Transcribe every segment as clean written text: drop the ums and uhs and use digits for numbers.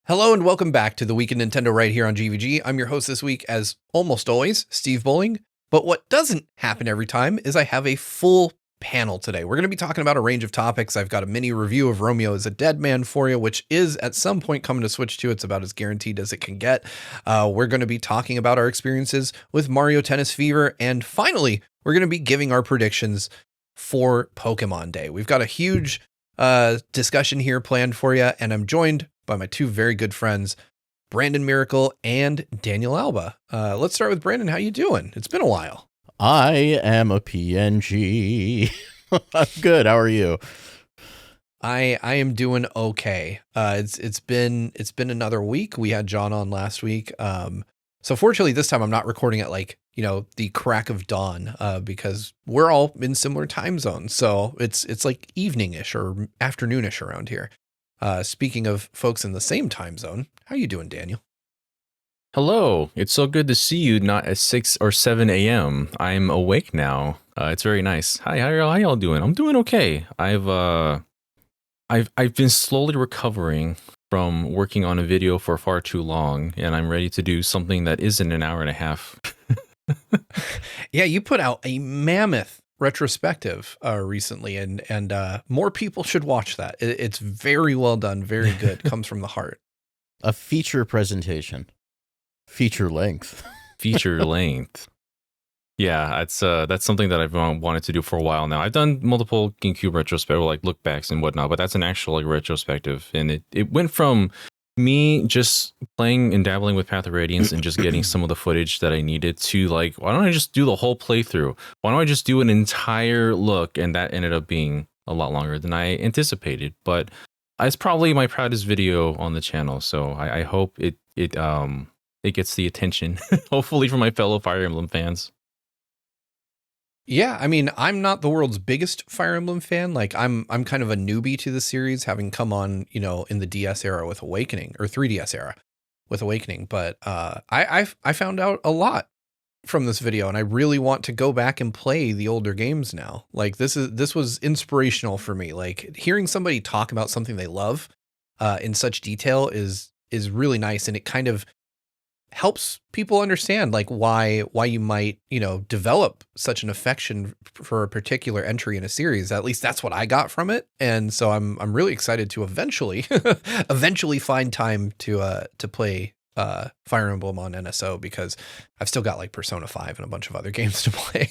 Hello and welcome back to the Week in Nintendo right here on GVG. I'm your host this week, as almost always, Steve Bowling. But what doesn't happen every time is I have a full panel today. We're going to be talking about a range of topics. I've got a mini review of Romeo as a Dead Man for you, which is at some point coming to Switch 2. It's about as guaranteed as it can get. We're going to be talking about our experiences with Mario Tennis Fever. And finally, we're going to be giving our predictions for Pokemon Day. We've got a huge discussion here planned for you, and I'm joined by my two very good friends, Brandon Miracle and Daniel Alba. Let's start with Brandon. How you doing? It's been a while. I am a PNG. I'm good. How are you? I am doing okay. It's been another week. We had John on last week. So fortunately this time I'm not recording at the crack of dawn, because we're all in similar time zones. So it's like evening-ish or afternoon-ish around here. Speaking of folks in the same time zone, how you doing, Daniel? Hello. It's so good to see you not at 6 or 7 a.m. I'm awake now. It's very nice. Hi, how y'all doing? I'm doing okay. I've been slowly recovering from working on a video for far too long, and I'm ready to do something that isn't an hour and a half. Yeah, you put out a mammoth retrospective recently, and more people should watch that. It's very well done, very good. Comes from the heart. A feature presentation. Feature length. Feature length. Yeah, that's something that I've wanted to do for a while now. I've done multiple GameCube retrospective, like look backs and whatnot, but that's an actual retrospective, and it went from me just playing and dabbling with Path of Radiance and just getting some of the footage that I needed to, like, why don't I just do the whole playthrough? Why don't I just do an entire look? And that ended up being a lot longer than I anticipated, but it's probably my proudest video on the channel. So I hope it gets the attention, hopefully, from my fellow Fire Emblem fans. Yeah, I mean, I'm not the world's biggest Fire Emblem fan. Like, I'm kind of a newbie to the series, having come on, in the DS era with Awakening, or 3DS era with Awakening. But I found out a lot from this video, and I really want to go back and play the older games now. Like, this was inspirational for me. Like, hearing somebody talk about something they love in such detail is really nice, and it kind of helps people understand like why you might, develop such an affection for a particular entry in a series. At least that's what I got from it. And so I'm really excited to eventually find time to play Fire Emblem on NSO, because I've still got like Persona 5 and a bunch of other games to play.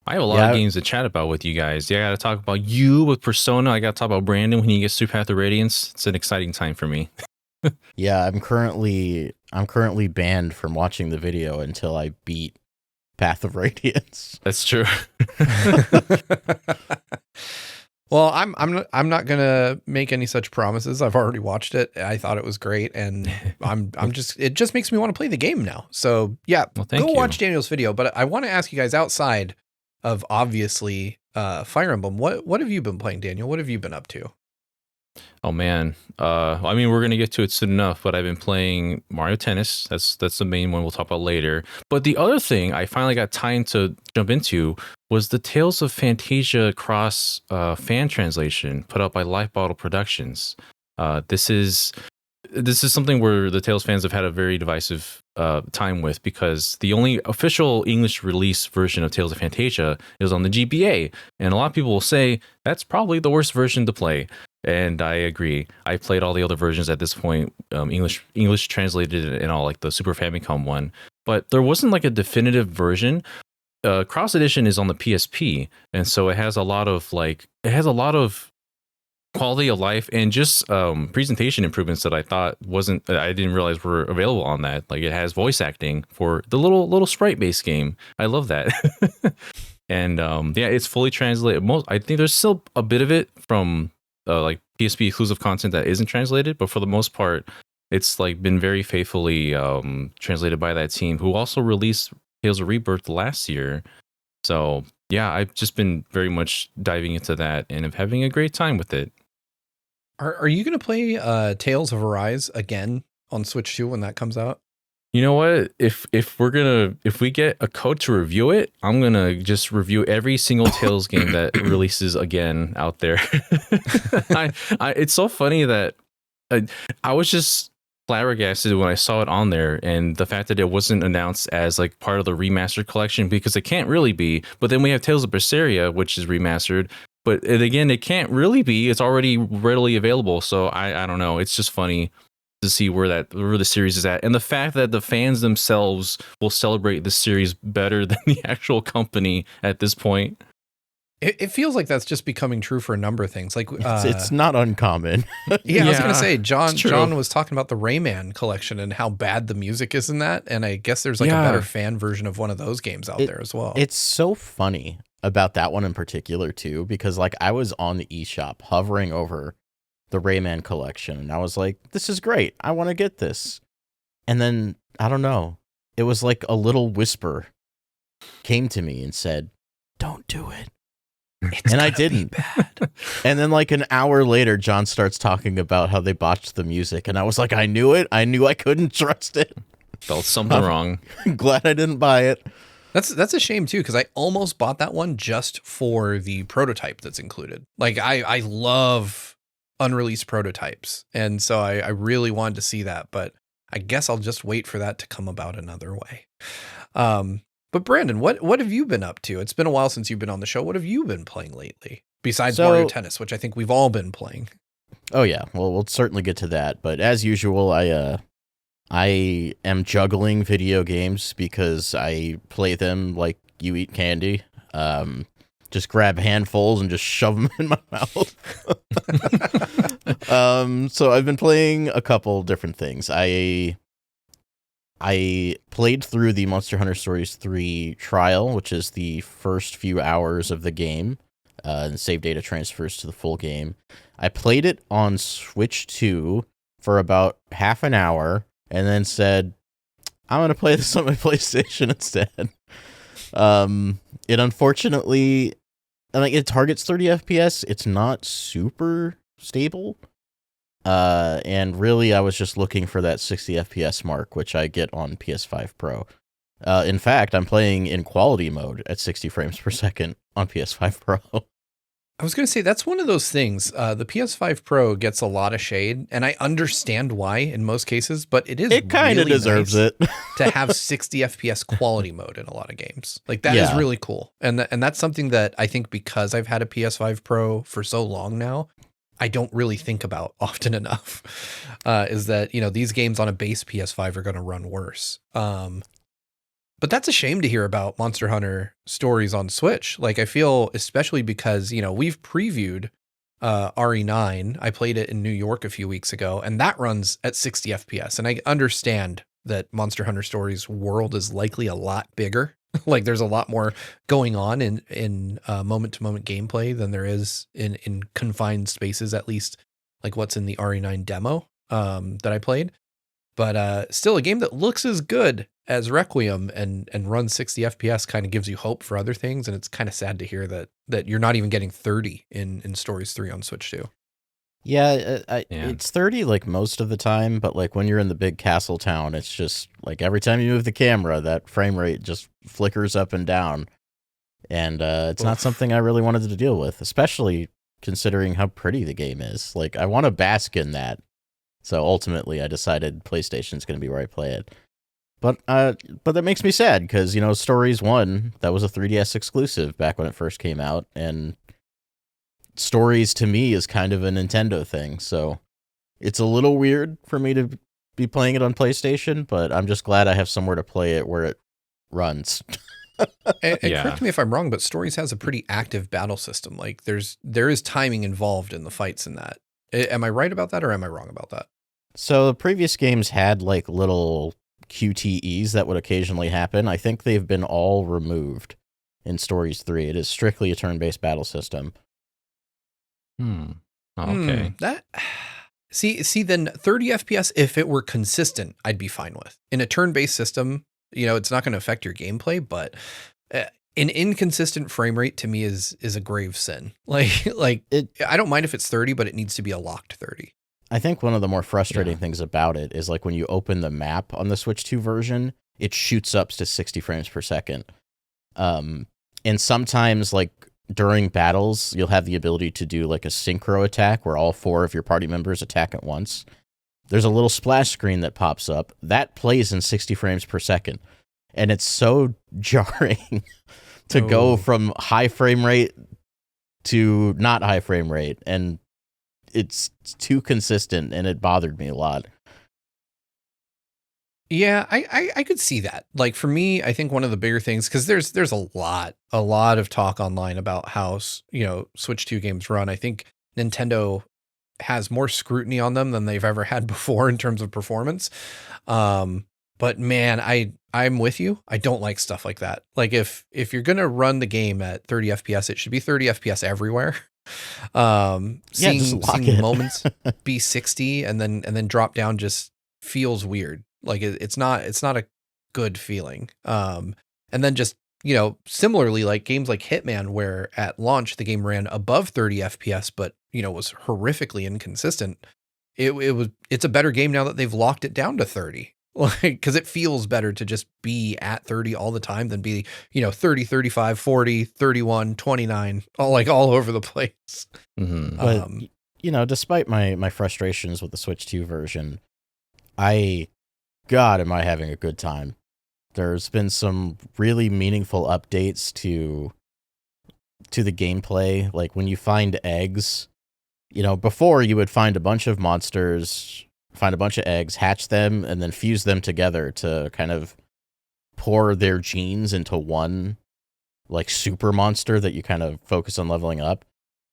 I have a lot of games to chat about with you guys. Yeah, I got to talk about you with Persona. I got to talk about Brandon when he gets to Path of Radiance. It's an exciting time for me. Yeah, I'm currently banned from watching the video until I beat Path of Radiance. That's true. Well, I'm not gonna make any such promises. I've already watched it. I thought it was great, and it just makes me want to play the game now. So yeah, go watch Daniel's video. But I want to ask you guys, outside of obviously Fire Emblem, what have you been playing, Daniel? What have you been up to? Oh man, I mean, we're gonna get to it soon enough, but I've been playing Mario Tennis. That's the main one we'll talk about later. But the other thing I finally got time to jump into was the Tales of Phantasia cross fan translation put out by Life Bottle Productions. This is something where the Tales fans have had a very divisive time with, because the only official English release version of Tales of Phantasia is on the GBA, and a lot of people will say that's probably the worst version to play. And I agree. I played all the other versions at this point, English translated and all, like the Super Famicom one. But there wasn't like a definitive version. Cross Edition is on the PSP, and so it has a lot of quality of life and just presentation improvements that I didn't realize were available on that. Like, it has voice acting for the little sprite based game. I love that. And yeah, it's fully translated. I think there's still a bit of it from like PSP exclusive content that isn't translated, but for the most part, it's like been very faithfully translated by that team, who also released Tales of Rebirth last year. So yeah, I've just been very much diving into that and having a great time with it. Are you going to play Tales of Arise again on Switch 2 when that comes out? You know what? If we get a code to review it, I'm gonna just review every single Tales game that releases again out there. It's so funny that I was just flabbergasted when I saw it on there, and the fact that it wasn't announced as like part of the remastered collection, because it can't really be. But then we have Tales of Berseria, which is remastered, but again, it can't really be. It's already readily available. So I don't know. It's just funny to see where the series is at, and the fact that the fans themselves will celebrate the series better than the actual company at this point. It feels like that's just becoming true for a number of things. Like It's not uncommon. yeah, I was gonna say it's John true. was talking about the Rayman collection and how bad the music is in that, and I guess there's like a better fan version of one of those games out there as well. It's so funny about that one in particular too, because like I was on the eShop hovering over the Rayman collection, and I was like, "This is great. I want to get this." And then I don't know, it was like a little whisper came to me and said, "Don't do it." And I didn't. Bad. And then like an hour later, John starts talking about how they botched the music, and I was like, I knew it. I knew I couldn't trust it. Felt something wrong. Glad I didn't buy it. That's a shame too, because I almost bought that one just for the prototype that's included. Like I love unreleased prototypes, and so I really wanted to see that, but I guess I'll just wait for that to come about another way. But Brandon, what have you been up to? It's been a while since you've been on the show. What have you been playing lately? Besides Mario Tennis, which I think we've all been playing. Oh yeah, well we'll certainly get to that. But as usual, I am juggling video games because I play them like you eat candy. Just grab handfuls and just shove them in my mouth. So I've been playing a couple different things. I played through the Monster Hunter Stories 3 trial, which is the first few hours of the game, and save data transfers to the full game. I played it on Switch 2 for about half an hour, and then said, I'm going to play this on my PlayStation instead. It unfortunately, like, it targets 30 FPS. It's not super stable. And really, I was just looking for that 60 FPS mark, which I get on PS5 Pro. In fact, I'm playing in quality mode at 60 frames per second on PS5 Pro. I was going to say, that's one of those things. The PS5 Pro gets a lot of shade, and I understand why in most cases, but it kind of really deserves nice it. to have 60 FPS quality mode in a lot of games. Like, that is really cool. And that's something that I think, because I've had a PS5 Pro for so long now, I don't really think about often enough, is that, these games on a base PS5 are going to run worse. But that's a shame to hear about Monster Hunter Stories on Switch. Like, I feel, especially because, we've previewed RE9. I played it in New York a few weeks ago, and that runs at 60 FPS. And I understand that Monster Hunter Stories world is likely a lot bigger. Like, there's a lot more going on in moment-to-moment gameplay than there is in confined spaces, at least like what's in the RE9 demo that I played. But still, a game that looks as good as Requiem and runs 60 FPS kind of gives you hope for other things. And it's kind of sad to hear that you're not even getting 30 in Stories 3 on Switch 2. Yeah, it's 30 like most of the time, but like when you're in the big castle town, it's just like every time you move the camera, that frame rate just flickers up and down. And it's not something I really wanted to deal with, especially considering how pretty the game is. Like, I want to bask in that. So ultimately, I decided PlayStation's going to be where I play it. But that makes me sad because, Stories 1, that was a 3DS exclusive back when it first came out, and Stories to me is kind of a Nintendo thing, so it's a little weird for me to be playing it on PlayStation, but I'm just glad I have somewhere to play it where it runs. And correct me if I'm wrong, but Stories has a pretty active battle system. Like, there is timing involved in the fights in that. Am I right about that, or am I wrong about that? So the previous games had like little QTEs that would occasionally happen. I think they've been all removed in Stories 3. It is strictly a turn-based battle system. Okay. See, then 30 FPS, if it were consistent, I'd be fine with. In a turn-based system, it's not going to affect your gameplay, but an inconsistent frame rate to me is a grave sin. Like I don't mind if it's 30, but it needs to be a locked 30. I think one of the more frustrating things about it is like when you open the map on the Switch 2 version, it shoots up to 60 frames per second. And sometimes like during battles, you'll have the ability to do like a synchro attack where all 4 of your party members attack at once. There's a little splash screen that pops up that plays in 60 frames per second. And it's so jarring to go from high frame rate to not high frame rate. And it's too consistent, and it bothered me a lot. Yeah, I could see that. Like for me, I think one of the bigger things, because there's a lot of talk online about how, Switch 2 games run. I think Nintendo has more scrutiny on them than they've ever had before in terms of performance. But man, I'm with you. I don't like stuff like that. Like if you're gonna run the game at 30 FPS, it should be 30 FPS everywhere. Seeing moments be 60 and then drop down just feels weird. Like it's not a good feeling. And then just, similarly, like games like Hitman, where at launch the game ran above 30 FPS, but was horrifically inconsistent. It's a better game now that they've locked it down to 30. Like, because it feels better to just be at 30 all the time than be, 30, 35, 40, 31, 29, all over the place. Mm-hmm. But, despite my frustrations with the Switch 2 version, God, am I having a good time. There's been some really meaningful updates to the gameplay. Like when you find eggs, before you would find a bunch of monsters, find a bunch of eggs, hatch them, and then fuse them together to kind of pour their genes into one like super monster that you kind of focus on leveling up.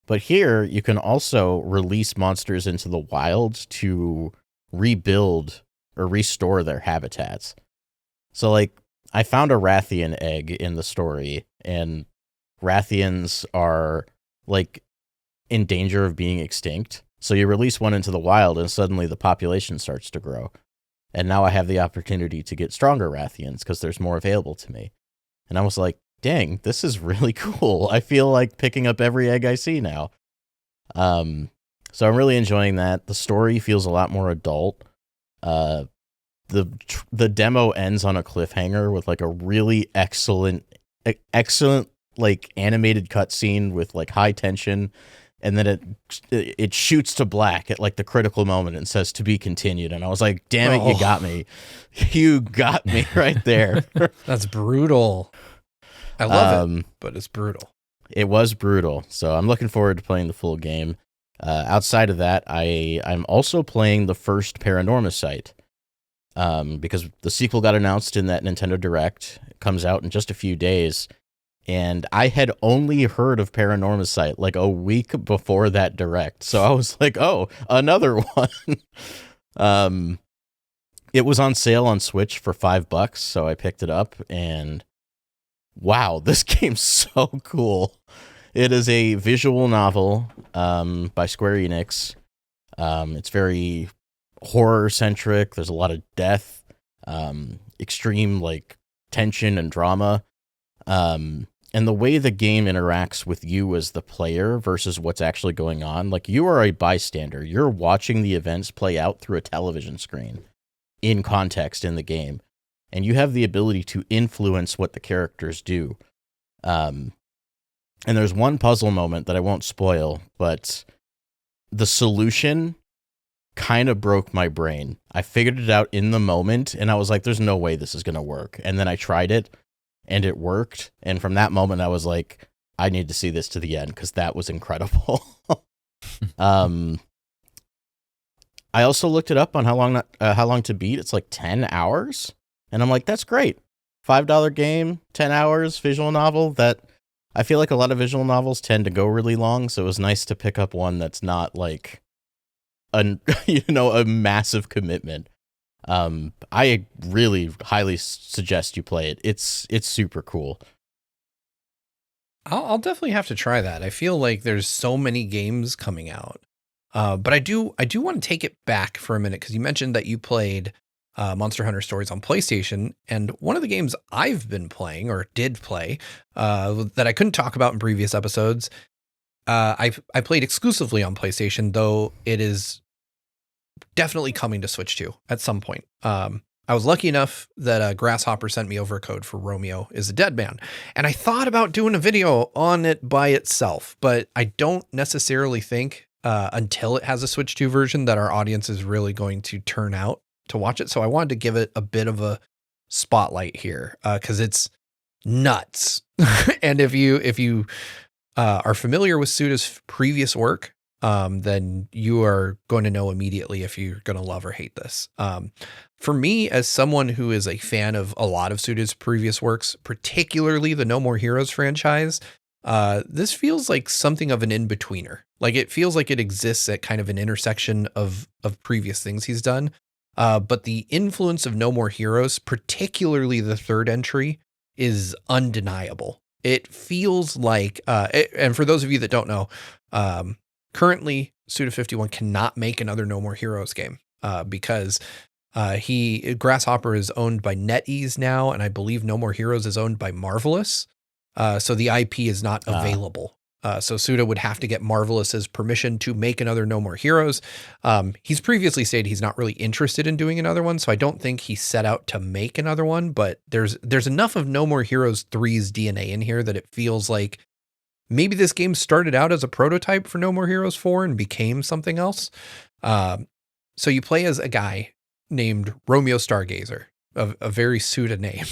But here you can also release monsters into the wild to rebuild or restore their habitats. So like I found a Rathian egg in the story, and Rathians are like in danger of being extinct. So you release one into the wild and suddenly the population starts to grow. And now I have the opportunity to get stronger Rathians because there's more available to me. And I was like, dang, this is really cool. I feel like picking up every egg I see now. So I'm really enjoying that. The story feels a lot more adult. The demo ends on a cliffhanger with like a really excellent like animated cutscene with like high tension. And then it shoots to black at like the critical moment and says to be continued. And I was like, damn it, you got me. You got me right there. That's brutal. I love it, but it's brutal. It was brutal. So I'm looking forward to playing the full game. Outside of that, I'm also playing the first Paranormasight. Because the sequel got announced in that Nintendo Direct. It comes out in just a few days. And I had only heard of Paranormasight like a week before that Direct. So I was like, oh, another one. It was on sale on Switch for $5, so I picked it up. And wow, this game's so cool. It is a visual novel by Square Enix. It's very horror-centric. There's a lot of death, extreme like tension and drama. And the way the game interacts with you as the player versus what's actually going on, like you are a bystander. You're watching the events play out through a television screen in context in the game. And you have the ability to influence what the characters do. And there's one puzzle moment that I won't spoil, but the solution kind of broke my brain. I figured it out in the moment, and I was like, there's no way this is going to work. And then I tried it. And it worked. And from that moment, I was like, I need to see this to the end because that was incredible. I also looked it up on how long to beat. It's like 10 hours. And I'm like, that's great. $5 game, 10 hours, visual novel. That I feel like a lot of visual novels tend to go really long. So it was nice to pick up one that's not like a massive commitment. I really highly suggest you play it. It's super cool. I'll definitely have to try that. I feel like there's so many games coming out. But I do want to take it back for a minute because you mentioned that you played Monster Hunter Stories on PlayStation, and one of the games I've been playing or did play that I couldn't talk about in previous episodes, I played exclusively on PlayStation, though it is definitely coming to Switch 2 at some point. I I was lucky enough that Grasshopper sent me over a code for Romeo is a Dead Man. And I thought about doing a video on it by itself, but I don't necessarily think until it has a Switch 2 version that our audience is really going to turn out to watch it. So I wanted to give it a bit of a spotlight here because it's nuts. And if you are familiar with Suda's previous work, then you are going to know immediately if you're going to love or hate this. For me, as someone who is a fan of a lot of Suda's previous works, particularly the No More Heroes franchise, this feels like something of an in-betweener. Like it feels like it exists at kind of an intersection of previous things he's done. But the influence of No More Heroes, particularly the third entry, is undeniable. It feels like, and for those of you that don't know, currently Suda51 cannot make another No More Heroes game because Grasshopper is owned by NetEase now, and I believe No More Heroes is owned by Marvelous. So the IP is not available. So Suda would have to get Marvelous's permission to make another No More Heroes. He's previously stated he's not really interested in doing another one, so I don't think he set out to make another one, but there's enough of No More Heroes 3's DNA in here that it feels like maybe this game started out as a prototype for No More Heroes 4 and became something else. So you play as a guy named Romeo Stargazer, a very Suda name.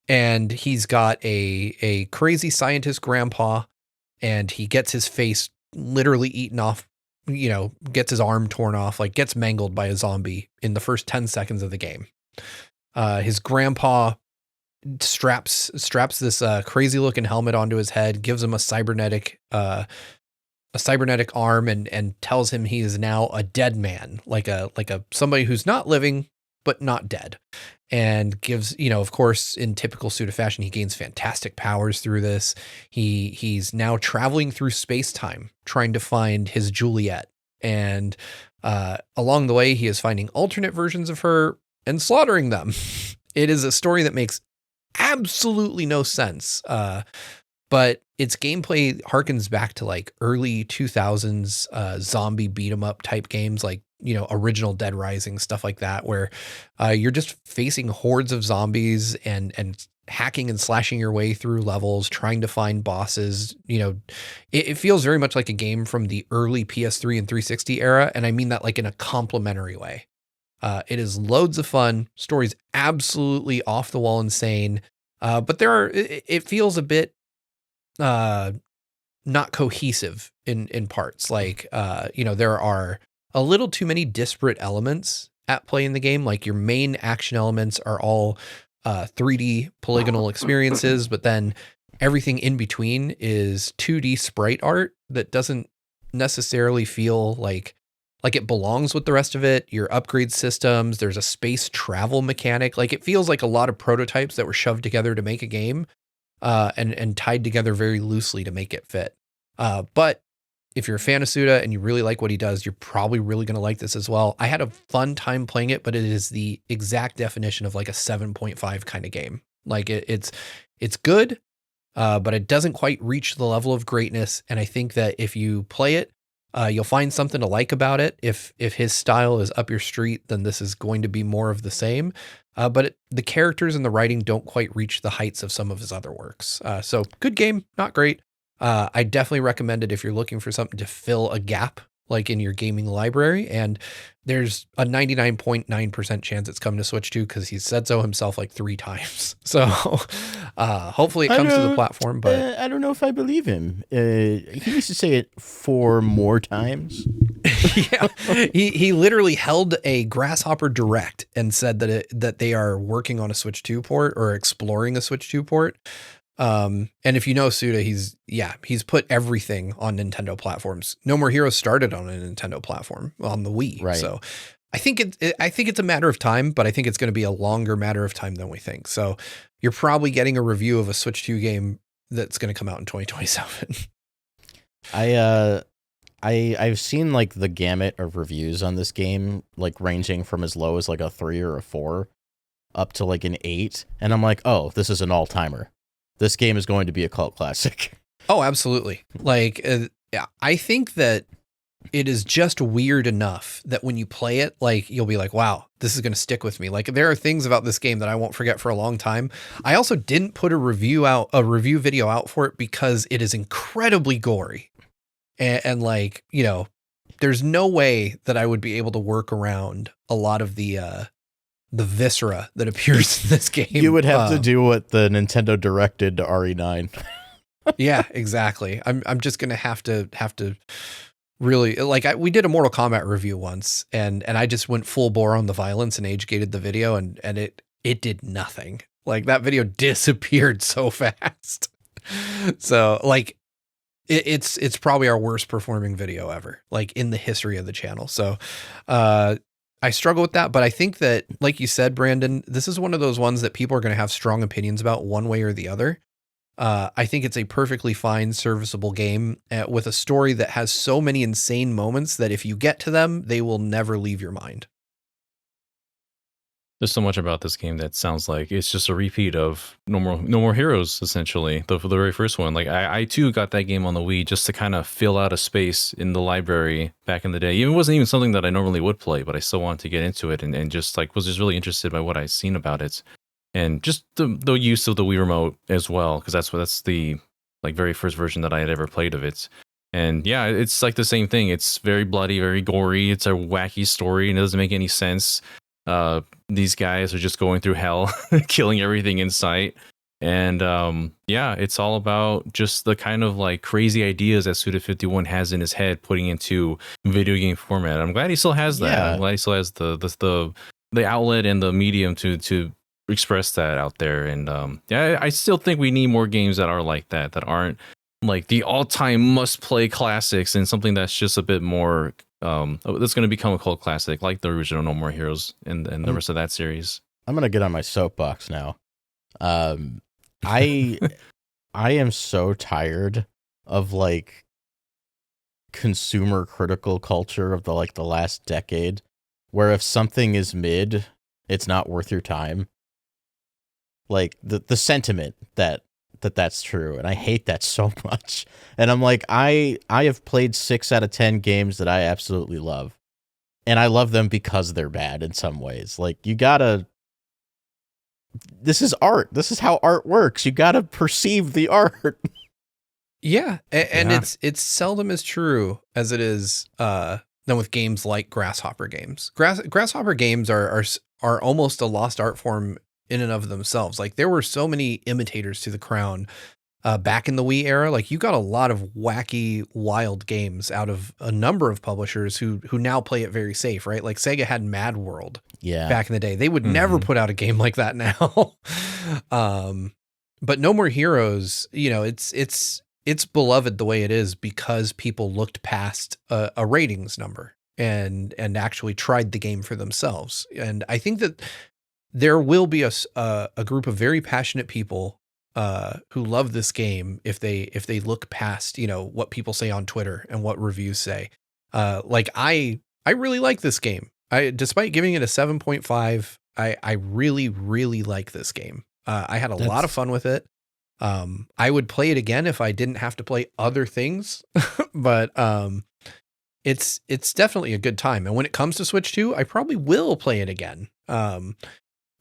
And he's got a crazy scientist grandpa, and he gets his face literally eaten off, gets his arm torn off, like gets mangled by a zombie in the first 10 seconds of the game. His grandpa straps this crazy looking helmet onto his head, gives him a cybernetic arm, and tells him he is now a dead man, like a somebody who's not living but not dead, and gives, of course, in typical Suda fashion, he gains fantastic powers through this. He's now traveling through space-time trying to find his Juliet, and along the way he is finding alternate versions of her and slaughtering them. It is a story that makes absolutely no sense, but its gameplay harkens back to like early 2000s zombie beat 'em up type games, like original Dead Rising, stuff like that, where you're just facing hordes of zombies and hacking and slashing your way through levels, trying to find bosses. It feels very much like a game from the early PS3 and 360 era, and I mean that like in a complimentary way. It is loads of fun. Story's absolutely off the wall insane, but it feels a bit not cohesive in parts. Like there are a little too many disparate elements at play in the game. Like your main action elements are all 3D polygonal experiences, but then everything in between is 2D sprite art that doesn't necessarily feel like it belongs with the rest of it. Your upgrade systems, there's a space travel mechanic. Like it feels like a lot of prototypes that were shoved together to make a game and tied together very loosely to make it fit. But if you're a fan of Suda and you really like what he does, you're probably really going to like this as well. I had a fun time playing it, but it is the exact definition of like a 7.5 kind of game. Like it's good, but it doesn't quite reach the level of greatness. And I think that if you play it, you'll find something to like about it. If his style is up your street, then this is going to be more of the same. But the characters and the writing don't quite reach the heights of some of his other works. So good game, not great. I definitely recommend it if you're looking for something to fill a gap like in your gaming library. And there's a 99.9% chance it's coming to Switch 2 because he said so himself like 3 times. So hopefully it comes to the platform. But I don't know if I believe him. He needs to say it 4 more times. Yeah, he literally held a Grasshopper Direct and said that they are working on a Switch 2 port or exploring a Switch 2 port. And if you know Suda, he's put everything on Nintendo platforms. No More Heroes started on a Nintendo platform on the Wii. Right. So I think it's a matter of time, but I think it's going to be a longer matter of time than we think. So you're probably getting a review of a Switch 2 game that's going to come out in 2027. I've seen like the gamut of reviews on this game, like ranging from as low as like a 3 or a 4 up to like an 8. And I'm like, oh, this is an all-timer. This game is going to be a cult classic. Oh, absolutely. Like, I think that it is just weird enough that when you play it, like you'll be like, wow, this is going to stick with me. Like there are things about this game that I won't forget for a long time. I also didn't put a review video out for it because it is incredibly gory. And like, you know, there's no way that I would be able to work around a lot of the viscera that appears in this game. You would have to do what the Nintendo Direct did to RE9. Yeah, exactly. I'm just going to have to really, like, we did a Mortal Kombat review once, and I just went full bore on the violence and age gated the video, and it did nothing. Like that video disappeared so fast. So like it's probably our worst performing video ever, like in the history of the channel. So I struggle with that, but I think that, like you said, Brandon, this is one of those ones that people are going to have strong opinions about one way or the other. I think it's a perfectly fine, serviceable game with a story that has so many insane moments that if you get to them, they will never leave your mind. There's so much about this game that sounds like it's just a repeat of No More Heroes, essentially, the very first one. Like I too got that game on the Wii just to kind of fill out a space in the library back in the day. It wasn't even something that I normally would play, but I still wanted to get into it and just like was just really interested by what I'd seen about it. And just the use of the Wii remote as well, because that's the like very first version that I had ever played of it. And yeah, it's like the same thing. It's very bloody, very gory. It's a wacky story, and it doesn't make any sense. These guys are just going through hell, killing everything in sight. And yeah, it's all about just the kind of like crazy ideas that Suda51 has in his head, putting into video game format. I'm glad he still has that. Yeah. I'm glad he still has the outlet and the medium to express that out there. And yeah, I still think we need more games that are like that aren't like the all-time must-play classics, and something that's just a bit more that's going to become a cult classic, like the original No More Heroes and the rest of that series. I'm gonna get on my soapbox now. I am so tired of like consumer critical culture of the last decade, where if something is mid, it's not worth your time. Like the sentiment that's true, and I hate that so much. And I'm like, I have played 6 out of 10 games that I absolutely love, and I love them because they're bad in some ways. Like this is art. This is how art works. You gotta perceive the art. Yeah, and it's seldom as true as it is than with games like Grasshopper games. Grasshopper games are almost a lost art form in and of themselves. Like there were so many imitators to the crown back in the Wii era. Like you got a lot of wacky, wild games out of a number of publishers who now play it very safe, right? Like Sega had Mad World back in the day. They would never put out a game like that now. But No More Heroes, you know, it's beloved the way it is because people looked past a ratings number and actually tried the game for themselves. And I think that there will be a group of very passionate people who love this game if they look past, you know, what people say on Twitter and what reviews say. Like I really like this game. Despite giving it a 7.5, I really, really like this game. I had a lot of fun with it. I would play it again if I didn't have to play other things, but it's definitely a good time. And when it comes to Switch 2, I probably will play it again.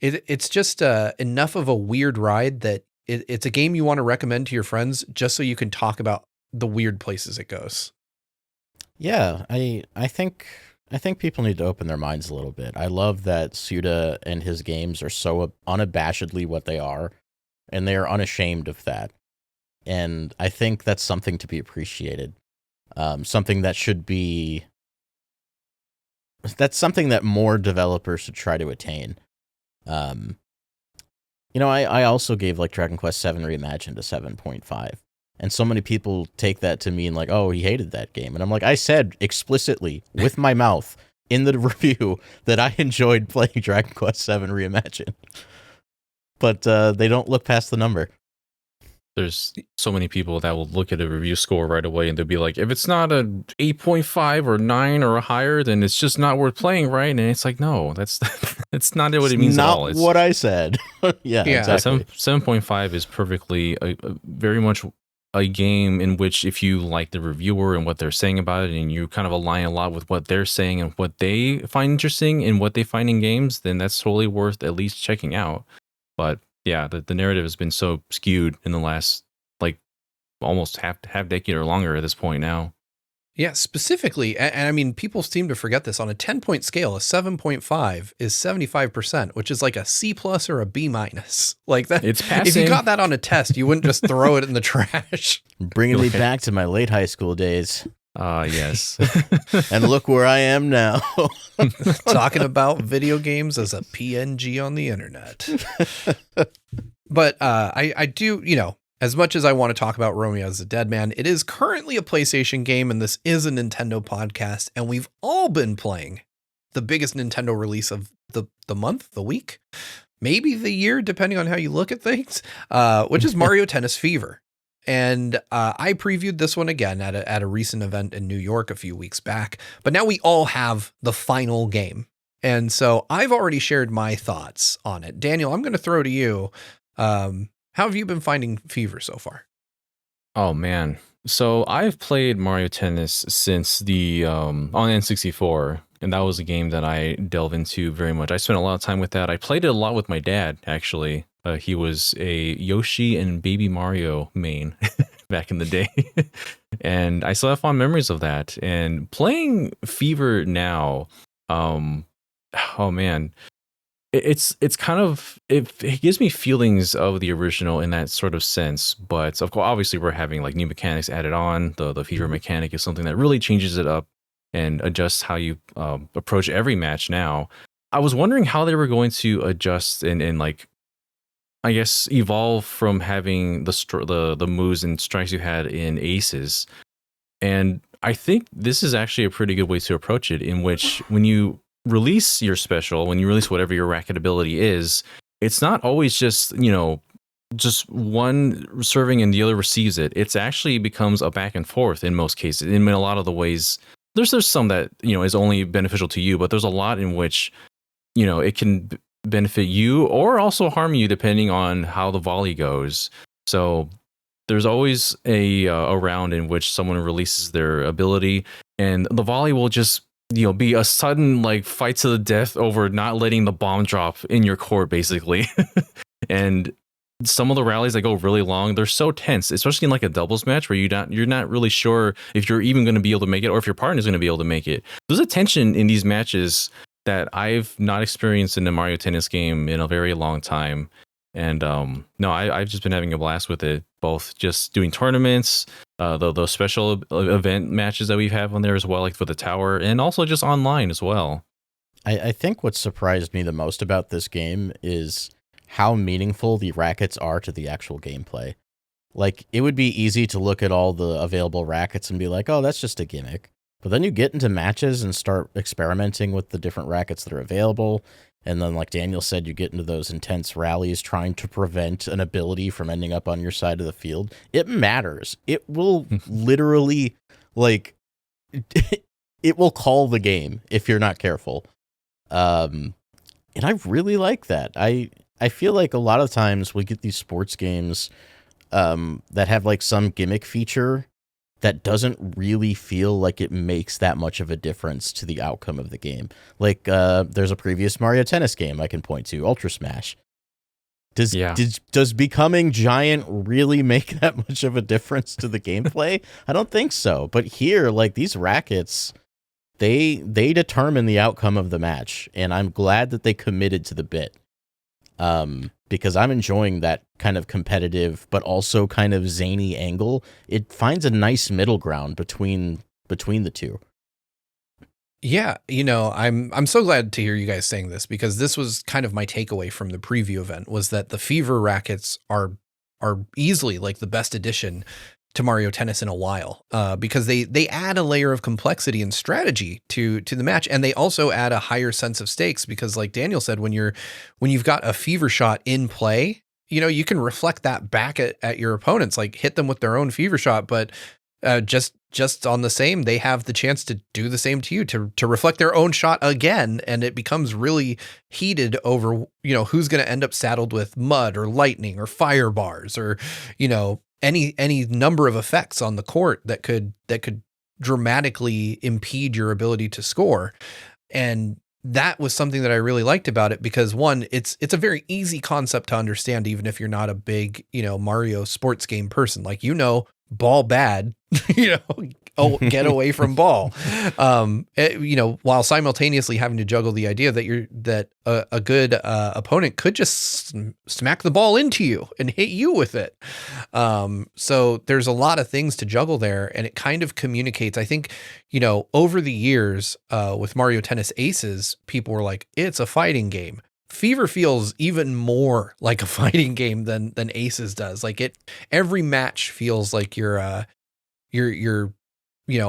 It's just enough of a weird ride that it's a game you want to recommend to your friends just so you can talk about the weird places it goes. Yeah, I think people need to open their minds a little bit. I love that Suda and his games are so unabashedly what they are, and they are unashamed of that. And I think that's something to be appreciated. Something that should be... That's something that more developers should try to attain. You know, I also gave like Dragon Quest VII Reimagined a 7.5. And so many people take that to mean like, oh, he hated that game. And I'm like, I said explicitly with my mouth in the review that I enjoyed playing Dragon Quest VII Reimagined. But they don't look past the number. There's so many people that will look at a review score right away and they'll be like, if it's not a 8.5 or 9 or higher, then it's just not worth playing, right? And it's like, no, that's not what it means at all. It's not what I said. Yeah, exactly. 7.5 is perfectly very much a game in which if you like the reviewer and what they're saying about it, and you kind of align a lot with what they're saying and what they find interesting and what they find in games, then that's totally worth at least checking out. But yeah, the narrative has been so skewed in the last like almost half decade or longer at this point now. Yeah, specifically, and I mean, people seem to forget this, on a 10-point scale, a 7.5 is 75%, which is like a C+ or a B-. Like that. It's passing. If you got that on a test, you wouldn't just throw it in the trash. Bringing me back to my late high school days. Yes. And look where I am now. Talking about video games as a PNG on the internet. But I do, as much as I want to talk about Romeo as a Dead Man, it is currently a PlayStation game, and this is a Nintendo podcast, and we've all been playing the biggest Nintendo release of the month, the week, maybe the year, depending on how you look at things, which is Mario Tennis Fever. And I previewed this one again at a recent event in New York a few weeks back, but now we all have the final game. And so I've already shared my thoughts on it. Daniel, I'm going to throw to you. How have you been finding Fever so far? Oh man. So I've played Mario Tennis since the on N64, and that was a game that I delve into very much. I spent a lot of time with that. I played it a lot with my dad, actually. He was a Yoshi and Baby Mario main back in the day. And I still have fond memories of that. And playing Fever now, oh man, it's kind of, it gives me feelings of the original in that sort of sense. But of course, obviously we're having like new mechanics added on. The Fever mechanic is something that really changes it up and adjusts how you approach every match now. I was wondering how they were going to adjust and like, I guess, evolve from having the moves and strikes you had in Aces. And I think this is actually a pretty good way to approach it, in which when you release your special, when you release whatever your racket ability is, it's not always just, just one serving and the other receives it. It's actually becomes a back and forth in most cases. In a lot of the ways, there's some that, is only beneficial to you, but there's a lot in which, it can benefit you or also harm you depending on how the volley goes. So there's always a round in which someone releases their ability, and the volley will just be a sudden like fight to the death over not letting the bomb drop in your court, basically. And some of the rallies that go really long, they're so tense, especially in like a doubles match where you're not really sure if you're even going to be able to make it or if your partner's going to be able to make it. There's a tension in these matches that I've not experienced in a Mario Tennis game in a very long time. And I've just been having a blast with it, both just doing tournaments, those special event matches that we have on there as well, like for the tower, and also just online as well. I think what surprised me the most about this game is how meaningful the rackets are to the actual gameplay. Like, it would be easy to look at all the available rackets and be like, oh, that's just a gimmick. But then you get into matches and start experimenting with the different rackets that are available. And then, like Daniel said, you get into those intense rallies trying to prevent an ability from ending up on your side of the field. It matters. It will literally, like, it will call the game if you're not careful. And I really like that. I feel like a lot of times we get these sports games that have, like, some gimmick feature that doesn't really feel like it makes that much of a difference to the outcome of the game. Like, there's a previous Mario Tennis game I can point to, Ultra Smash. Does becoming giant really make that much of a difference to the gameplay? I don't think so. But here, like, these rackets, they determine the outcome of the match, and I'm glad that they committed to the bit. Because I'm enjoying that kind of competitive, but also kind of zany angle. It finds a nice middle ground between the two. Yeah, I'm so glad to hear you guys saying this, because this was kind of my takeaway from the preview event, was that the Fever rackets are easily like the best addition to Mario Tennis in a while, because they add a layer of complexity and strategy to the match, and they also add a higher sense of stakes, because like Daniel said, when you've got a Fever shot in play, you can reflect that back at your opponents, like hit them with their own Fever shot, but just on the same, they have the chance to do the same to you, to reflect their own shot again, and it becomes really heated over who's going to end up saddled with mud or lightning or fire bars or any number of effects on the court that could dramatically impede your ability to score. And that was something that I really liked about it, because one, it's a very easy concept to understand, even if you're not a big, Mario sports game person. Like, ball bad, get away from ball. While simultaneously having to juggle the idea that a good opponent could just smack the ball into you and hit you with it. So there's a lot of things to juggle there, and it kind of communicates. I think, over the years, with Mario Tennis Aces, people were like, it's a fighting game. Fever feels even more like a fighting game than Aces does. Like, every match feels like you're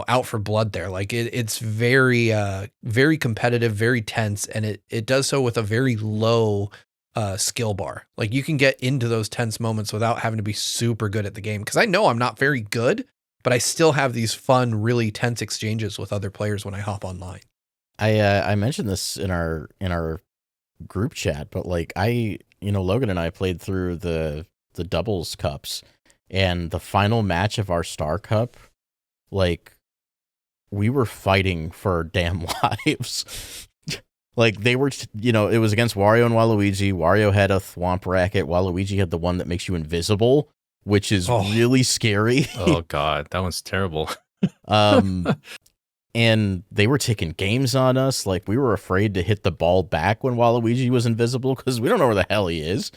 out for blood there. Like, it's very very competitive, very tense, and it does so with a very low skill bar. Like, you can get into those tense moments without having to be super good at the game, because I know I'm not very good, but I still have these fun, really tense exchanges with other players when I hop online. I mentioned this in our group chat, but like, Logan and I played through the doubles cups, and the final match of our Star Cup, like, we were fighting for our damn lives. Like, they were, it was against Wario and Waluigi. Wario had a thwomp racket. Waluigi had the one that makes you invisible, which is really scary. Oh God, that one's terrible. And they were taking games on us. Like, we were afraid to hit the ball back when Waluigi was invisible, because we don't know where the hell he is.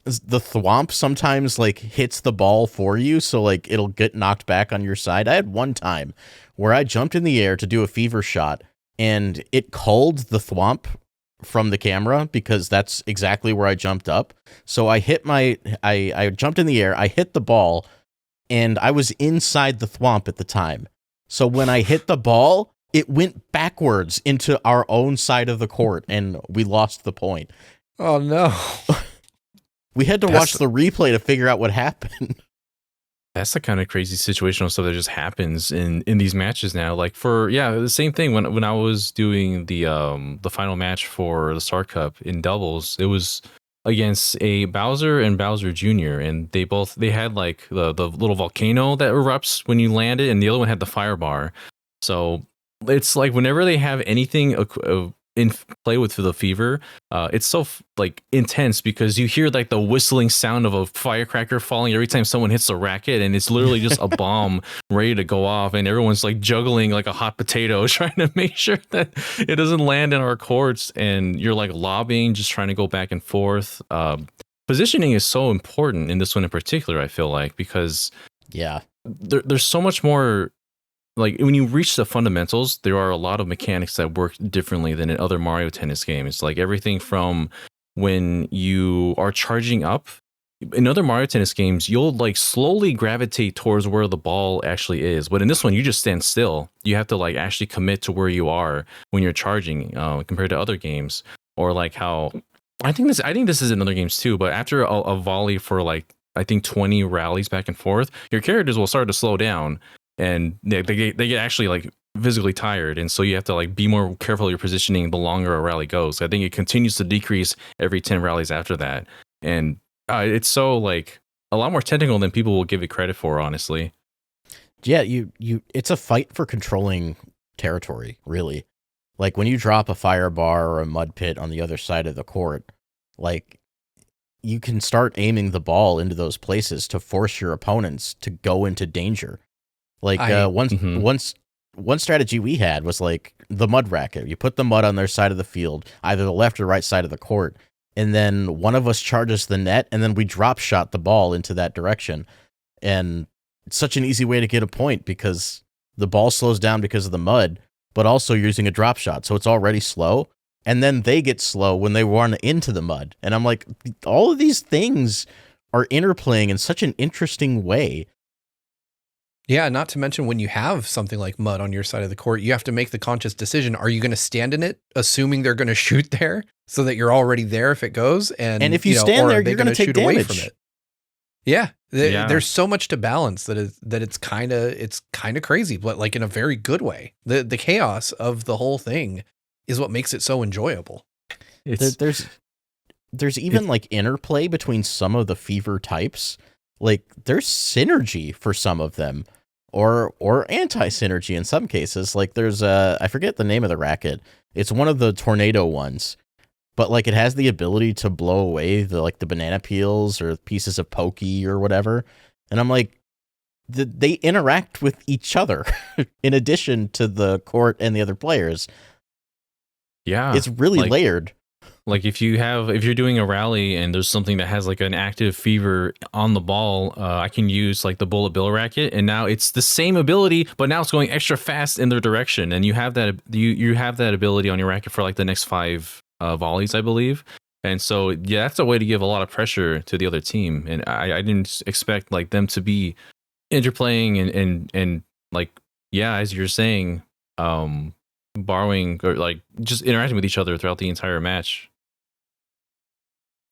The thwomp sometimes, like, hits the ball for you, so, like, it'll get knocked back on your side. I had one time where I jumped in the air to do a fever shot, and it culled the thwomp from the camera, because that's exactly where I jumped up. So I jumped in the air, I hit the ball, and I was inside the thwomp at the time. So when I hit the ball, it went backwards into our own side of the court, and we lost the point. Oh, no. We had to watch the replay to figure out what happened. That's the kind of crazy situational stuff that just happens in these matches now. Like, the same thing when I was doing the final match for the Star Cup in doubles, it was against a Bowser and Bowser Jr., and they had like the little volcano that erupts when you land it, and the other one had the fire bar. So it's like, whenever they have anything in play with the fever, it's so like intense, because you hear like the whistling sound of a firecracker falling every time someone hits a racket, and it's literally just a bomb ready to go off, and everyone's like juggling like a hot potato trying to make sure that it doesn't land in our courts, and you're like lobbying, just trying to go back and forth. Positioning is so important in this one in particular, I feel like, because there's so much more. Like, when you reach the fundamentals, there are a lot of mechanics that work differently than in other Mario Tennis games. Like, everything from when you are charging up. In other Mario Tennis games, you'll like slowly gravitate towards where the ball actually is. But in this one, you just stand still. You have to like actually commit to where you are when you're charging, compared to other games. Or like how I think this is in other games too. But after a volley for like, I think 20 rallies back and forth, your characters will start to slow down. And they get actually like physically tired, and so you have to like be more careful of your positioning the longer a rally goes. I think it continues to decrease every 10 rallies after that, and it's so like a lot more technical than people will give it credit for, honestly. Yeah, it's a fight for controlling territory, really. Like, when you drop a fire bar or a mud pit on the other side of the court, like, you can start aiming the ball into those places to force your opponents to go into danger. Like, one strategy we had was like the mud racket. You put the mud on their side of the field, either the left or right side of the court, and then one of us charges the net, and then we drop shot the ball into that direction. And it's such an easy way to get a point, because the ball slows down because of the mud, but also you're using a drop shot, so it's already slow. And then they get slow when they run into the mud. And I'm like, all of these things are interplaying in such an interesting way. Yeah, not to mention, when you have something like mud on your side of the court, you have to make the conscious decision. Are you going to stand in it, assuming they're going to shoot there, so that you're already there if it goes? And if you stand there, you're going to take damage. Away from it? Yeah, there's so much to balance that it's kind of crazy, but like in a very good way. The chaos of the whole thing is what makes it so enjoyable. There's even like interplay between some of the fever types. like there's synergy for some of them, or anti-synergy in some cases. Like there's I forget the name of the racket. It's one of the tornado ones, but like it has the ability to blow away the banana peels or pieces of pokey or whatever. And I'm like, they interact with each other in addition to the court and the other players. Yeah, it's really layered. Like if you're doing a rally and there's something that has like an active fever on the ball, I can use like the bullet bill racket, and now it's the same ability, but now it's going extra fast in their direction, and you have that ability on your racket for like the next 5 volleys, I believe. And so yeah, that's a way to give a lot of pressure to the other team, and I didn't expect like them to be interplaying and like, yeah, as you're saying, borrowing or like just interacting with each other throughout the entire match.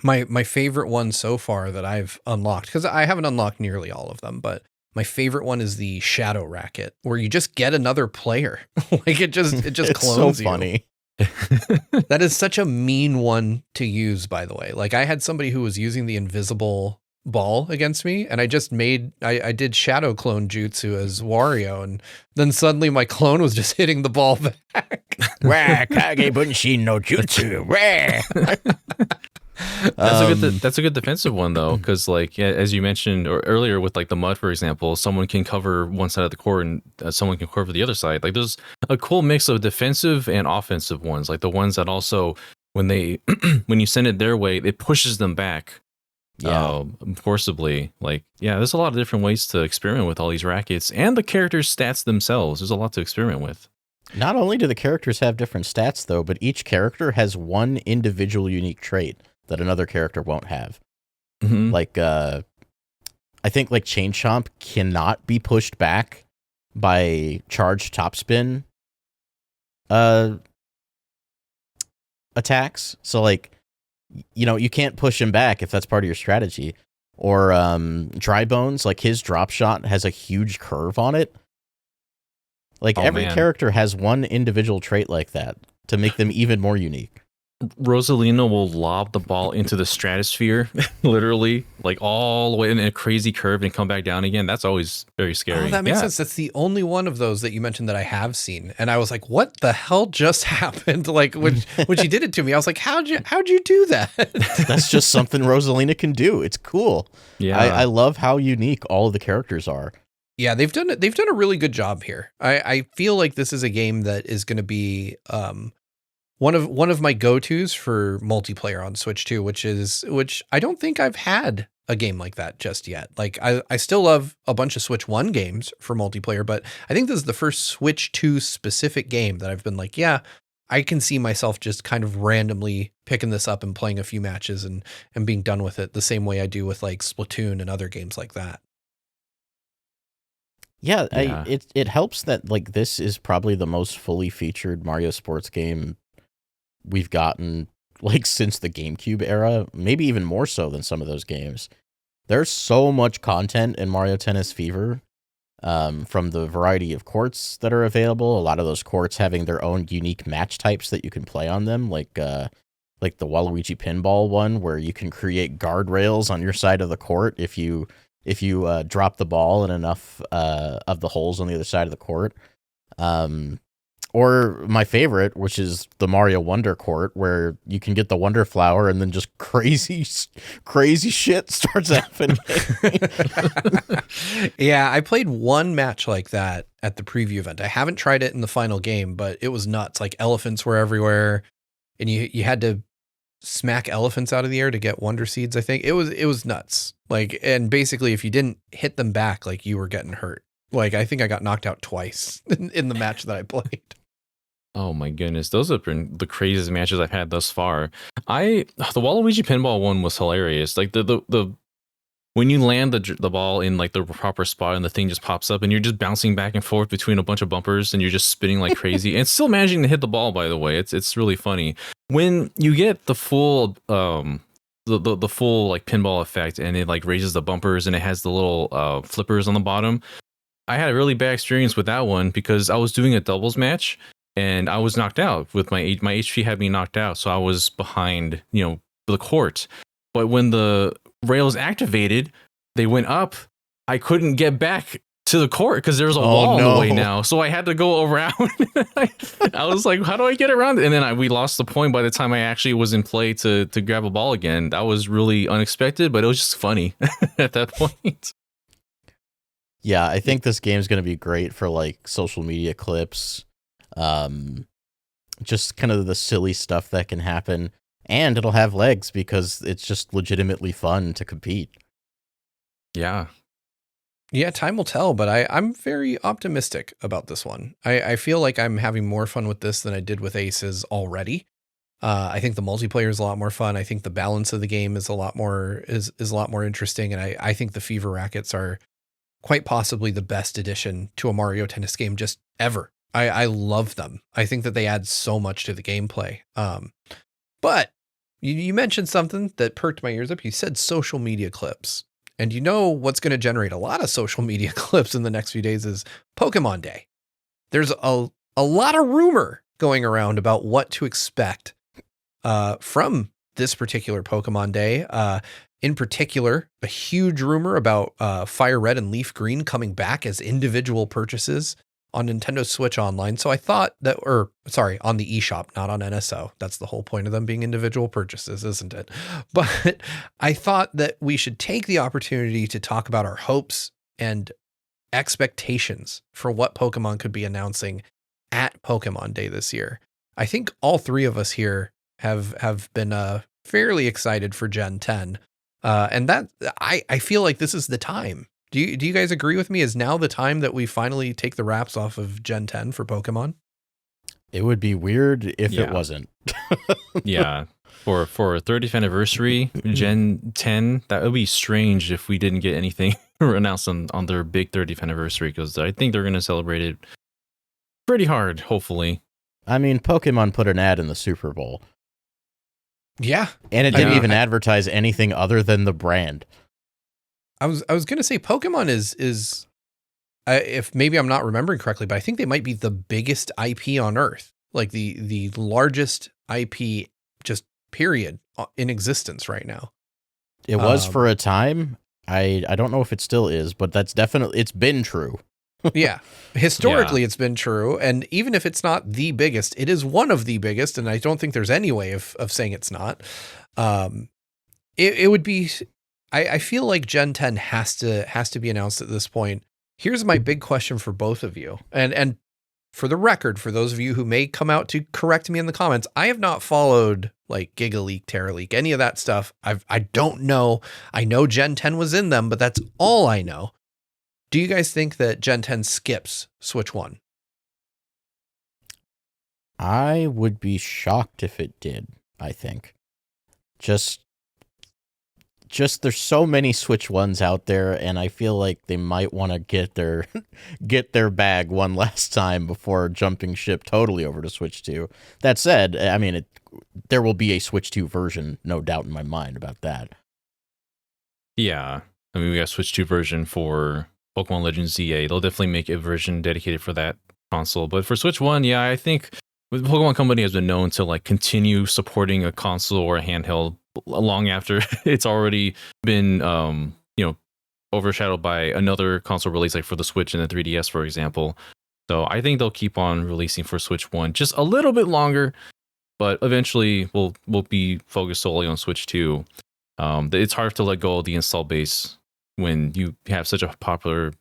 My favorite one so far that I've unlocked, because I haven't unlocked nearly all of them, but my favorite one is the shadow racket, where you just get another player. Like it just clones so funny. That is such a mean one to use, by the way. Like I had somebody who was using the invisible ball against me, and I did shadow clone jutsu as Wario, and then suddenly my clone was just hitting the ball back. Wah, Kage Bunshin no Jutsu. That's a good defensive one though, because like as you mentioned or earlier with like the mud, for example, someone can cover one side of the court and someone can cover the other side. Like there's a cool mix of defensive and offensive ones, like the ones that also when you send it their way, it pushes them back. Yeah, forcibly. Like, yeah, there's a lot of different ways to experiment with all these rackets and the characters' stats themselves. There's a lot to experiment with. Not only do the characters have different stats though, but each character has one individual unique trait that another character won't have. Mm-hmm. Like, I think like Chain Chomp cannot be pushed back by charged topspin attacks. So like, you know, you can't push him back if that's part of your strategy. Or Dry Bones, like his drop shot has a huge curve on it. Like every character has one individual trait like that to make them even more unique. Rosalina will lob the ball into the stratosphere, literally, like all the way in a crazy curve and come back down again. That's always very scary. Oh, that makes sense. That's the only one of those that you mentioned that I have seen. And I was like, what the hell just happened? Like when she did it to me, I was like, how'd you do that? That's just something Rosalina can do. It's cool. Yeah. I love how unique all of the characters are. Yeah, they've done a really good job here. I feel like this is a game that is going to be one of my go-tos for multiplayer on Switch 2, which I don't think I've had a game like that just yet. Like I still love a bunch of Switch 1 games for multiplayer, but I think this is the first Switch 2 specific game that I've been like, yeah, I can see myself just kind of randomly picking this up and playing a few matches and being done with it the same way I do with like Splatoon and other games like that. Yeah. It helps that like this is probably the most fully featured Mario sports game we've gotten like since the GameCube era, maybe even more so than some of those games. There's so much content in Mario Tennis Fever, from the variety of courts that are available. A lot of those courts having their own unique match types that you can play on them, like the Waluigi pinball one, where you can create guardrails on your side of the court if you drop the ball in enough of the holes on the other side of the court. Or my favorite, which is the Mario Wonder Court, where you can get the Wonder Flower and then just crazy shit starts happening. Yeah, I played one match like that at the preview event. I haven't tried it in the final game, but it was nuts. Like elephants were everywhere, and you had to smack elephants out of the air to get Wonder Seeds, I think. It was nuts. Like, and basically if you didn't hit them back, like you were getting hurt. Like, I think I got knocked out twice in the match that I played. Oh my goodness, those have been the craziest matches I've had thus far. The Waluigi pinball one was hilarious. Like the when you land the ball in like the proper spot and the thing just pops up and you're just bouncing back and forth between a bunch of bumpers and you're just spinning like crazy and still managing to hit the ball. By the way, it's really funny when you get the full the full like pinball effect and it like raises the bumpers and it has the little flippers on the bottom. I had a really bad experience with that one because I was doing a doubles match and I was knocked out with my HP had me knocked out. So I was behind, the court. But when the rails activated, they went up, I couldn't get back to the court because there's a wall in the way now. So I had to go around. I was like, how do I get around it? And then we lost the point by the time I actually was in play to grab a ball again. That was really unexpected, but it was just funny at that point. Yeah, I think this game is going to be great for like social media clips. Just kind of the silly stuff that can happen. And it'll have legs because it's just legitimately fun to compete. Yeah. Yeah, time will tell, but I'm very optimistic about this one. I feel like I'm having more fun with this than I did with Aces already. I think the multiplayer is a lot more fun. I think the balance of the game is a lot more a lot more interesting, and I think the Fever Rackets are quite possibly the best addition to a Mario Tennis game just ever. I love them. I think that they add so much to the gameplay. But you mentioned something that perked my ears up. You said social media clips. And you know what's going to generate a lot of social media clips in the next few days is Pokemon Day. There's a lot of rumor going around about what to expect from this particular Pokemon Day. In particular, a huge rumor about Fire Red and Leaf Green coming back as individual purchases on Nintendo Switch Online. So I thought that, on the eShop, not on NSO. That's the whole point of them being individual purchases, isn't it? But I thought that we should take the opportunity to talk about our hopes and expectations for what Pokemon could be announcing at Pokemon Day this year. I think all three of us here have been fairly excited for Gen 10. And that I feel like this is the time. Do you guys agree with me? Is now the time that we finally take the wraps off of Gen 10 for Pokemon? It would be weird if it wasn't. Yeah. For 30th anniversary, Gen 10, that would be strange if we didn't get anything announced on their big 30th anniversary, because I think they're going to celebrate it pretty hard, hopefully. I mean, Pokemon put an ad in the Super Bowl. Yeah. And it didn't even advertise anything other than the brand. I was going to say Pokemon is if maybe I'm not remembering correctly, but I think they might be the biggest IP on Earth, like the largest IP just period in existence right now. It was for a time. I don't know if it still is, but that's definitely, it's been true. Yeah. Historically, it's been true. And even if it's not the biggest, it is one of the biggest. And I don't think there's any way of saying it's not. It would be, I feel like Gen 10 has to be announced at this point. Here's my big question for both of you. And for the record, for those of you who may come out to correct me in the comments, I have not followed like GigaLeak, TerraLeak, any of that stuff. I don't know. I know Gen 10 was in them, but that's all I know. Do you guys think that Gen 10 skips Switch 1? I would be shocked if it did, I think. Just there's so many Switch 1s out there, and I feel like they might want to get their bag one last time before jumping ship totally over to Switch 2. That said, I mean, there will be a Switch 2 version, no doubt in my mind about that. Yeah. I mean, we got Switch 2 version for Pokemon Legends ZA. They'll definitely make a version dedicated for that console. But for Switch 1, yeah, I think the Pokemon Company has been known to like continue supporting a console or a handheld long after it's already been overshadowed by another console release, like for the Switch and the 3DS, for example. So I think they'll keep on releasing for Switch 1 just a little bit longer, but eventually we'll be focused solely on Switch 2. It's hard to let go of the install base when you have such a popular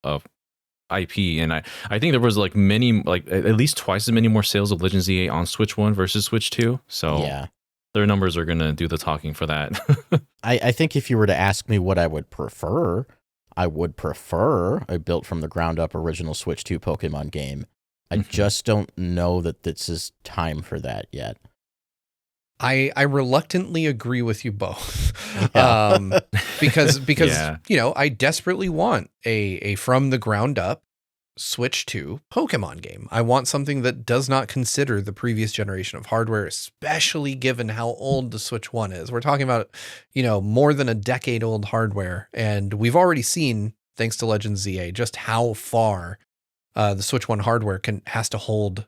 IP, and I think there was like many, like at least twice as many more sales of Legends ZA on Switch 1 versus Switch 2. So yeah, their numbers are gonna do the talking for that. I think if you were to ask me what I would prefer a built from the ground up original Switch 2 Pokemon game. I just don't know that this is time for that yet. I reluctantly agree with you both. Yeah. Because Yeah. I desperately want a from the ground up Switch 2 Pokemon game. I want something that does not consider the previous generation of hardware, especially given how old the Switch 1 is. We're talking about, more than a decade old hardware, and we've already seen, thanks to Legends ZA, just how far the Switch 1 hardware has to hold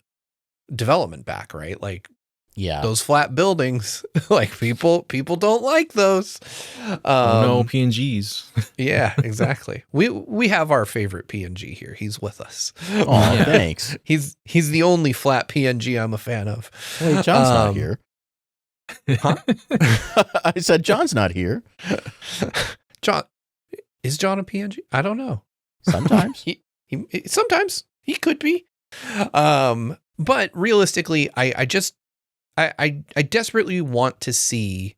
development back, right? Like Yeah. Those flat buildings, like people don't like those. No PNGs. Yeah, exactly. We have our favorite PNG here. He's with us. Oh, yeah. Thanks. He's the only flat PNG I'm a fan of. Wait, John's not here. Huh? I said John's not here. Is John a PNG? I don't know. Sometimes. Sometimes he could be. But realistically, I desperately want to see,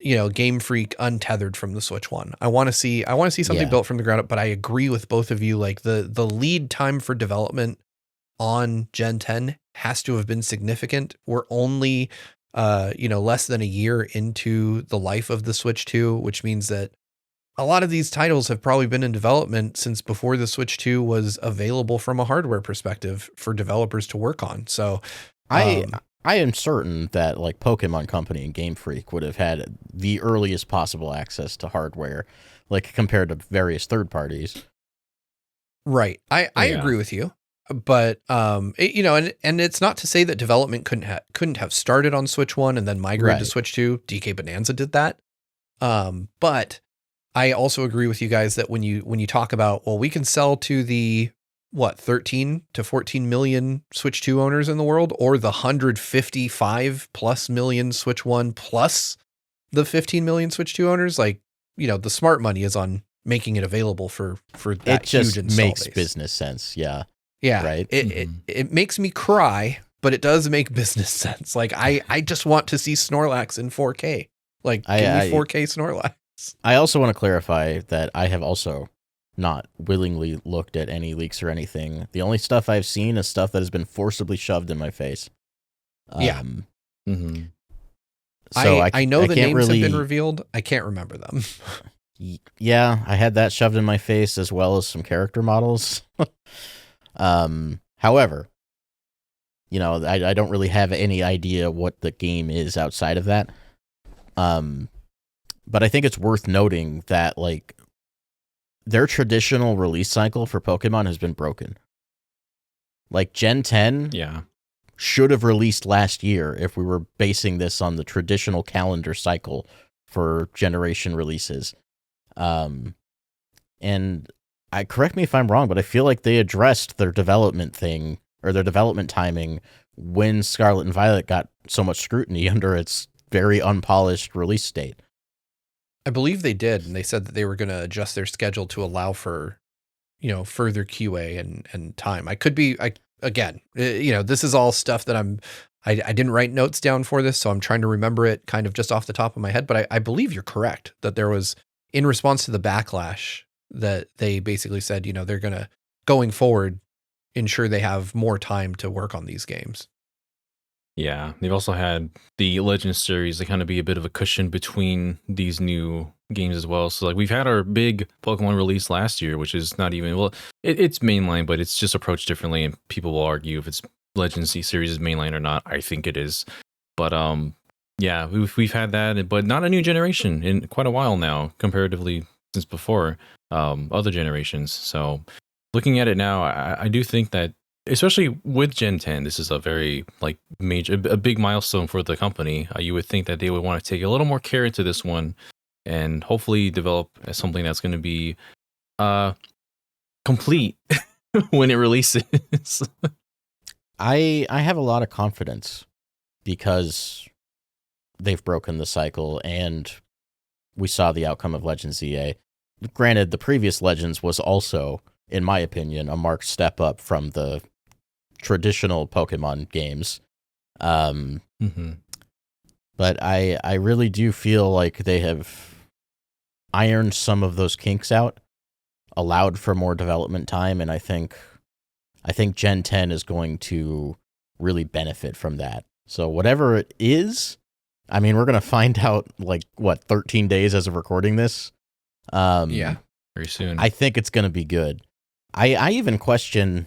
Game Freak untethered from the Switch One. I want to see something built from the ground up, but I agree with both of you. Like the lead time for development on Gen 10 has to have been significant. We're only, less than a year into the life of the Switch 2, which means that a lot of these titles have probably been in development since before the Switch 2 was available from a hardware perspective for developers to work on. So I am certain that like Pokemon Company and Game Freak would have had the earliest possible access to hardware, like compared to various third parties. Right. I agree with you, but and it's not to say that development couldn't have started on Switch 1 and then migrated to Switch 2. DK Bonanza did that. But I also agree with you guys that when you talk about, well, we can sell to the 13 to 14 million Switch 2 owners in the world, or the 155 plus million Switch 1 plus the 15 million Switch 2 owners, like, the smart money is on making it available for that huge install base. It just makes business sense. Yeah. Yeah. Right. It makes me cry, but it does make business sense. Like I just want to see Snorlax in 4K. Like give me 4K Snorlax. I also want to clarify that I have also not willingly looked at any leaks or anything. The only stuff I've seen is stuff that has been forcibly shoved in my face. Yeah. Mm-hmm. So I know the names have been revealed. I can't remember them. Yeah, I had that shoved in my face as well as some character models. However, I don't really have any idea what the game is outside of that. But I think it's worth noting that like their traditional release cycle for Pokemon has been broken. Like Gen 10 should have released last year if we were basing this on the traditional calendar cycle for generation releases. And correct me if I'm wrong, but I feel like they addressed their development thing or their development timing when Scarlet and Violet got so much scrutiny under its very unpolished release date. I believe they did, and they said that they were going to adjust their schedule to allow for, further QA and time. I could be, this is all stuff that I didn't write notes down for this, so I'm trying to remember it kind of just off the top of my head. But I believe you're correct that there was, in response to the backlash, that they basically said, they're going to, going forward, ensure they have more time to work on these games. Yeah, they've also had the Legends series to kind of be a bit of a cushion between these new games as well. So like we've had our big Pokemon release last year, which is not even, it's mainline, but it's just approached differently, and people will argue if it's Legends series is mainline or not. I think it is. But yeah, we've had that, but not a new generation in quite a while now, comparatively since before other generations. So looking at it now, I do think that, especially with Gen 10, this is a very like a big milestone for the company. You would think that they would want to take a little more care into this one and hopefully develop something that's going to be complete when it releases. I have a lot of confidence because they've broken the cycle and we saw the outcome of Legends EA. Granted, the previous Legends was also, in my opinion, a marked step up from the traditional Pokemon games. But I really do feel like they have ironed some of those kinks out, allowed for more development time, and I think Gen 10 is going to really benefit from that. So whatever it is, I mean, we're going to find out 13 days as of recording this. Yeah, very soon. I think it's going to be good. I even question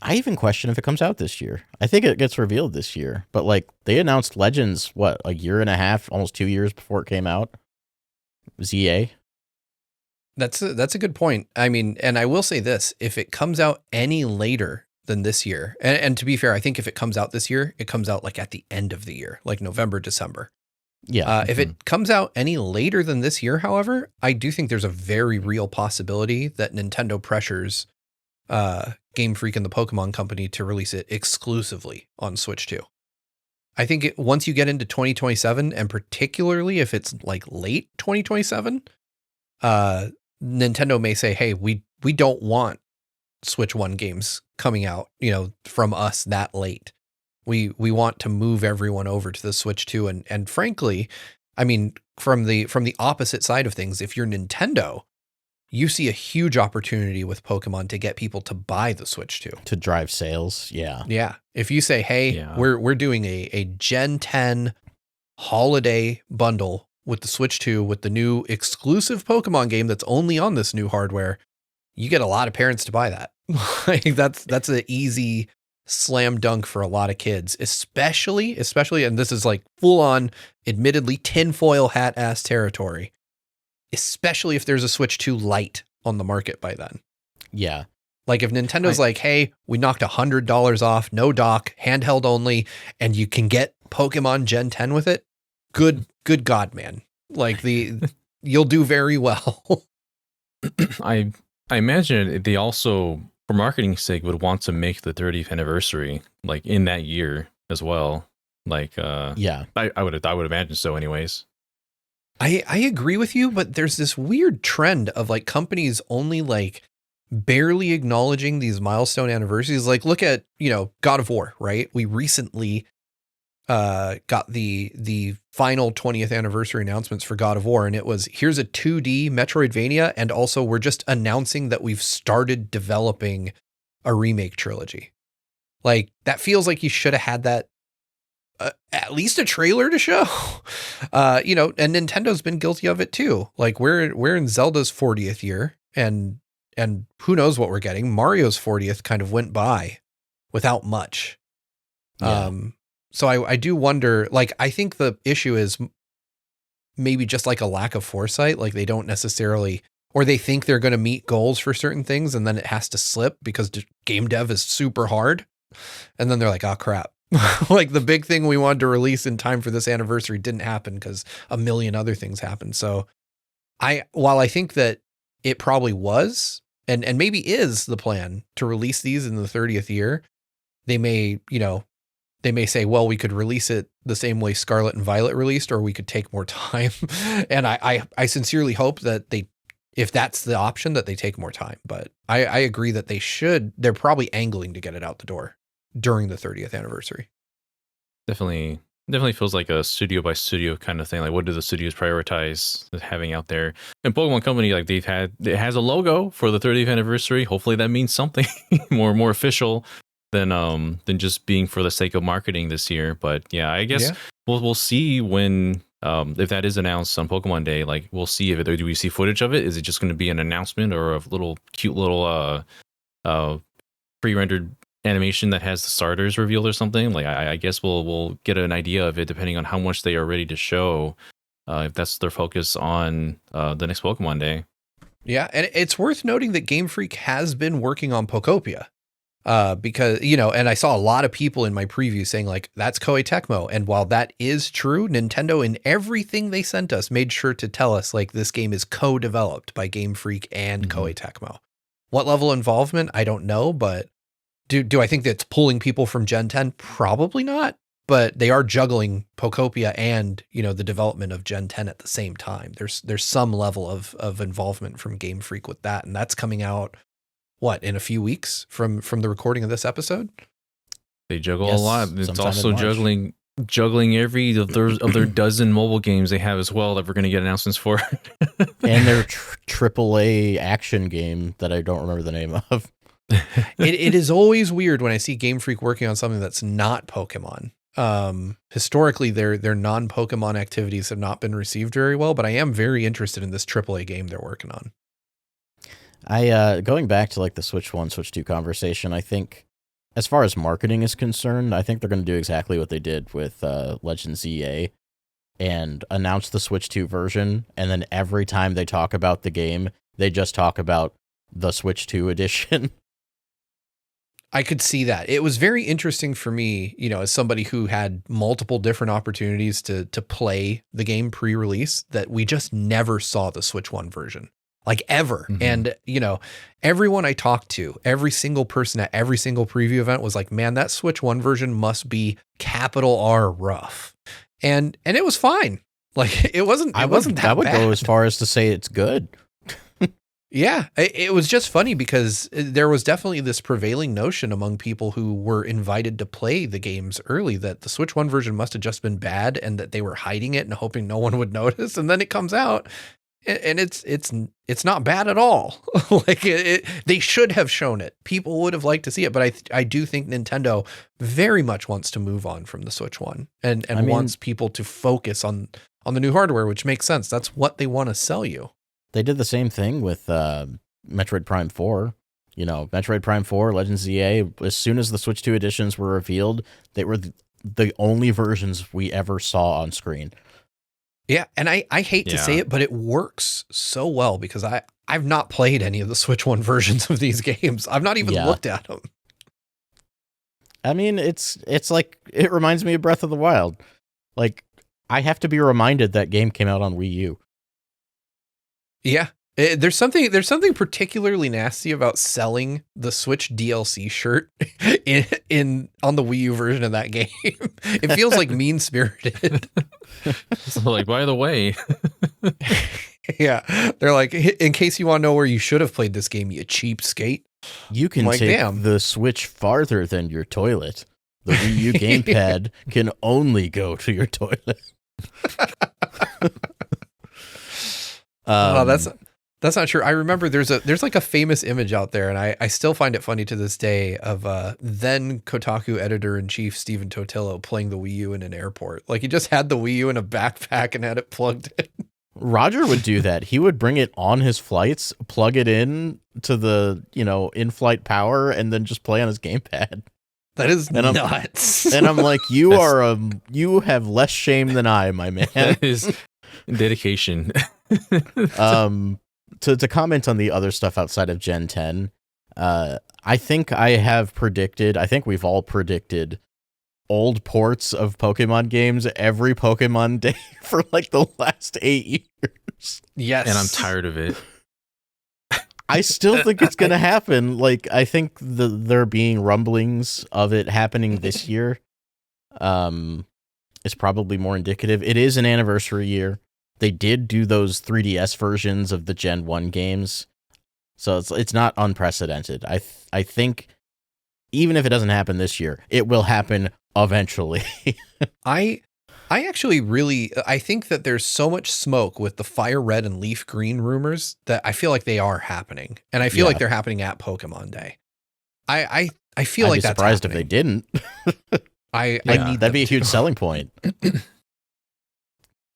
if it comes out this year. I think it gets revealed this year. But they announced Legends, a year and a half, almost 2 years before it came out? ZA? That's a good point. I mean, and I will say this, if it comes out any later than this year. And to be fair, I think if it comes out this year, it comes out like at the end of the year, like November, December. Yeah. If it comes out any later than this year, however, I do think there's a very real possibility that Nintendo pressures Game Freak and the Pokemon Company to release it exclusively on Switch 2. I think once you get into 2027, and particularly if it's like late 2027, Nintendo may say, hey, we don't want Switch 1 games coming out, from us that late. We want to move everyone over to the Switch 2. And frankly, I mean, from the opposite side of things, if you're Nintendo, you see a huge opportunity with Pokemon to get people to buy the Switch 2. To drive sales, yeah. Yeah. If you say, hey, we're doing a Gen 10 holiday bundle with the Switch 2 with the new exclusive Pokemon game that's only on this new hardware, you get a lot of parents to buy that. Like that's an easy slam dunk for a lot of kids, especially, and this is like full on, admittedly, tinfoil hat ass territory, especially if there's a Switch 2 Lite on the market by then. Yeah. Like if Nintendo's like, hey, we knocked $100 off, no dock, handheld only, and you can get Pokemon Gen 10 with it. Good God, man. Like you'll do very well. I imagine they also, for marketing's sake, would want to make the 30th anniversary like in that year as well. Like, yeah, I would imagine so anyways. I agree with you, but there's this weird trend of like companies only like barely acknowledging these milestone anniversaries. Like look at, God of War, right? We recently got the final 20th anniversary announcements for God of War, and it was, here's a 2D Metroidvania, and also we're just announcing that we've started developing a remake trilogy. Like that feels like you should have had that at least a trailer to show. And Nintendo's been guilty of it too. Like we're in Zelda's 40th year, and who knows what we're getting. Mario's 40th kind of went by without much. Yeah. So I do wonder, like, I think the issue is maybe just like a lack of foresight. Like they don't necessarily, or they think they're going to meet goals for certain things, and then it has to slip because game dev is super hard. And then they're like, oh crap. Like the big thing we wanted to release in time for this anniversary didn't happen because a million other things happened. So while I think that it probably was, and maybe is the plan to release these in the 30th year, they may say, well, we could release it the same way Scarlet and Violet released, or we could take more time. And I sincerely hope that if that's the option, that they take more time. But I agree that they're probably angling to get it out the door during the 30th anniversary. Definitely feels like a studio by studio kind of thing. Like what do the studios prioritize having out there? And Pokemon Company, like it has a logo for the 30th anniversary. Hopefully that means something more official than just being for the sake of marketing this year. But yeah, I guess we'll see when if that is announced on Pokemon Day. Like we'll see do we see footage of it? Is it just going to be an announcement or a cute little pre-rendered animation that has the starters revealed or something? Like I guess we'll get an idea of it depending on how much they are ready to show, if that's their focus on the next Pokemon Day. Yeah, and it's worth noting that Game Freak has been working on Pokopia. Because, and I saw a lot of people in my preview saying like, that's Koei Tecmo. And while that is true, Nintendo in everything they sent us made sure to tell us like this game is co-developed by Game Freak and Koei Tecmo. What level of involvement? I don't know, but do I think that's pulling people from Gen 10? Probably not, but they are juggling Pokopia and, the development of Gen 10 at the same time. There's some level of involvement from Game Freak with that. And that's coming out in a few weeks from the recording of this episode? They juggle a lot. It's also juggling every of their dozen mobile games they have as well that we're going to get announcements for. And their AAA action game that I don't remember the name of. It is always weird when I see Game Freak working on something that's not Pokemon. Historically, their non-Pokemon activities have not been received very well, but I am very interested in this AAA game they're working on. Going back to like the Switch 1, Switch 2 conversation, I think as far as marketing is concerned, I think they're going to do exactly what they did with Legends EA and announce the Switch 2 version. And then every time they talk about the game, they just talk about the Switch 2 edition. I could see that. It was very interesting for me, as somebody who had multiple different opportunities to play the game pre-release, that we just never saw the Switch 1 version, like ever. And, everyone I talked to, every single person at every single preview event was like, man, that Switch 1 version must be capital R rough. And it was fine. Like it wasn't that bad. I would go as far as to say it's good. Yeah, it was just funny because there was definitely this prevailing notion among people who were invited to play the games early that the Switch 1 version must have just been bad and that they were hiding it and hoping no one would notice. And then it comes out and it's not bad at all. Like they should have shown it. People would have liked to see it, but I do think Nintendo very much wants to move on from the Switch 1 and wants people to focus on the new hardware, which makes sense. That's what they want to sell you. They did the same thing with Metroid Prime 4. Metroid Prime 4, Legends ZA, as soon as the Switch 2 editions were revealed, they were the only versions we ever saw on screen. Yeah, and I hate to say it, but it works so well because I've not played any of the Switch 1 versions of these games. I've not even looked at them. I mean, it's like, it reminds me of Breath of the Wild. Like, I have to be reminded that game came out on Wii U. Yeah, there's something particularly nasty about selling the Switch DLC shirt on the Wii U version of that game. It feels like mean-spirited. So like, by the way, yeah, they're like, in case you want to know where you should have played this game, you cheapskate. You can take the Switch farther than your toilet. The Wii U gamepad can only go to your toilet. That's not true. I remember there's like a famous image out there, and I still find it funny to this day of then Kotaku editor-in-chief Stephen Totillo playing the Wii U in an airport. Like he just had the Wii U in a backpack and had it plugged in. Roger would do that. He would bring it on his flights, plug it in to the in-flight power, and then just play on his gamepad. That is nuts. And I'm like, you have less shame than I, my man. That is dedication. To comment on the other stuff outside of Gen 10, I think we've all predicted old ports of Pokemon games every Pokemon Day for like the last 8 years. Yes. And I'm tired of it. I still think it's going to happen. Like, I think there being rumblings of it happening this year is probably more indicative. It is an anniversary year. They did do those 3DS versions of the Gen 1 games, so it's not unprecedented. I think even if it doesn't happen this year, it will happen eventually. I actually I think that there's so much smoke with the Fire Red and Leaf Green rumors that I feel like they are happening, and I feel like they're happening at Pokemon Day. I feel like that's surprised happening. if they didn't. That'd be a huge selling point.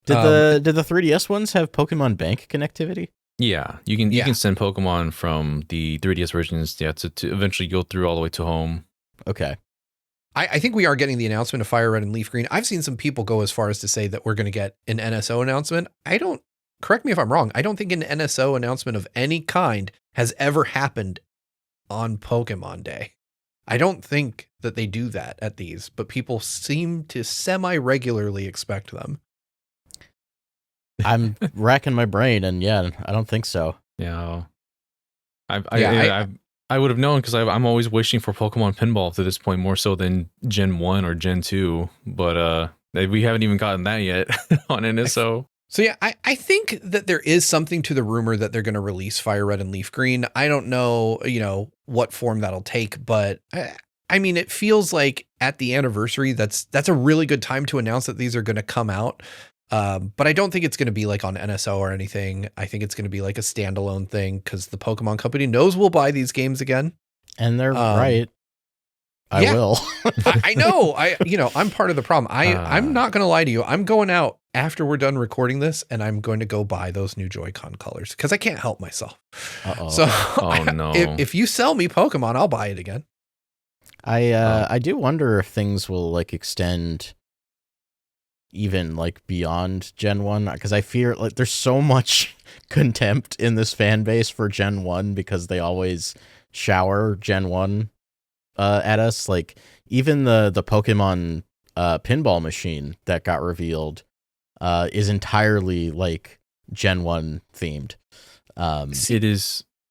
Did the 3DS ones have Pokemon Bank connectivity? Yeah, you can send Pokemon from the 3DS versions to eventually go through all the way to home. Okay. I think we are getting the announcement of Fire Red and Leaf Green. I've seen some people go as far as to say that we're going to get an NSO announcement. Correct me if I'm wrong, I don't think an NSO announcement of any kind has ever happened on Pokemon Day. I don't think that they do that at these, but people seem to semi-regularly expect them. I'm racking my brain, and I don't think so. Yeah, I would have known because I'm always wishing for Pokemon Pinball to this point more so than Gen 1 or Gen 2, but we haven't even gotten that yet on NSO. So yeah, I think that there is something to the rumor that they're going to release Fire Red and Leaf Green. I don't know, what form that'll take, but I mean, it feels like at the anniversary, that's a really good time to announce that these are going to come out. But I don't think it's going to be like on NSO or anything. I think it's going to be like a standalone thing because the Pokemon Company knows we'll buy these games again. And they're right. I will. I know. I'm part of the problem. I'm not going to lie to you. I'm going out after we're done recording this and I'm going to go buy those new Joy-Con colors because I can't help myself. Uh-oh. So no. if you sell me Pokemon, I'll buy it again. I do wonder if things will like extend even like beyond Gen 1 because I fear like there's so much contempt in this fan base for Gen 1 because they always shower Gen 1 at us. Like even the Pokemon pinball machine that got revealed is entirely like Gen 1 themed.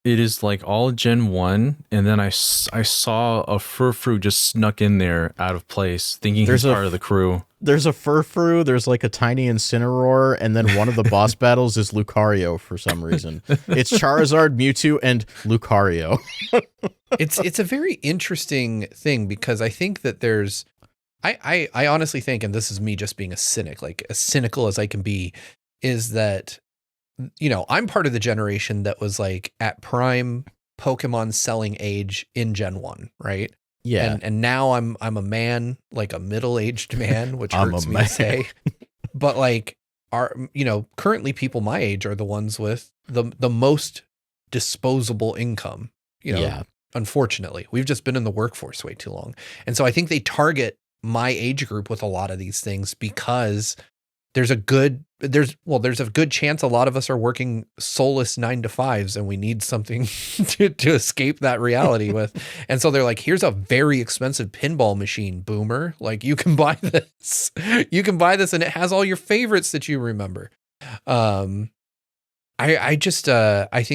It is like all Gen 1, and then I saw a Furfrou just snuck in there out of place, thinking he's part of the crew. There's a Furfrou, there's like a tiny Incineroar, and then one of the boss battles is Lucario for some reason. It's Charizard, Mewtwo, and Lucario. It's a very interesting thing because I think that there's... I honestly think, and this is me just being a cynic, like as cynical as I can be, is that... You know, I'm part of the generation that was like at prime Pokemon selling age in Gen 1, right? Yeah. And now I'm a man, like a middle-aged man, which hurts me to say. But like currently people my age are the ones with the most disposable income, Yeah. Unfortunately. We've just been in the workforce way too long. And so I think they target my age group with a lot of these things because there's a good chance a lot of us are working soulless 9-to-5s and we need something to escape that reality with. And so they're like, here's a very expensive pinball machine, boomer. Like you can buy this. You can buy this and it has all your favorites that you remember. I think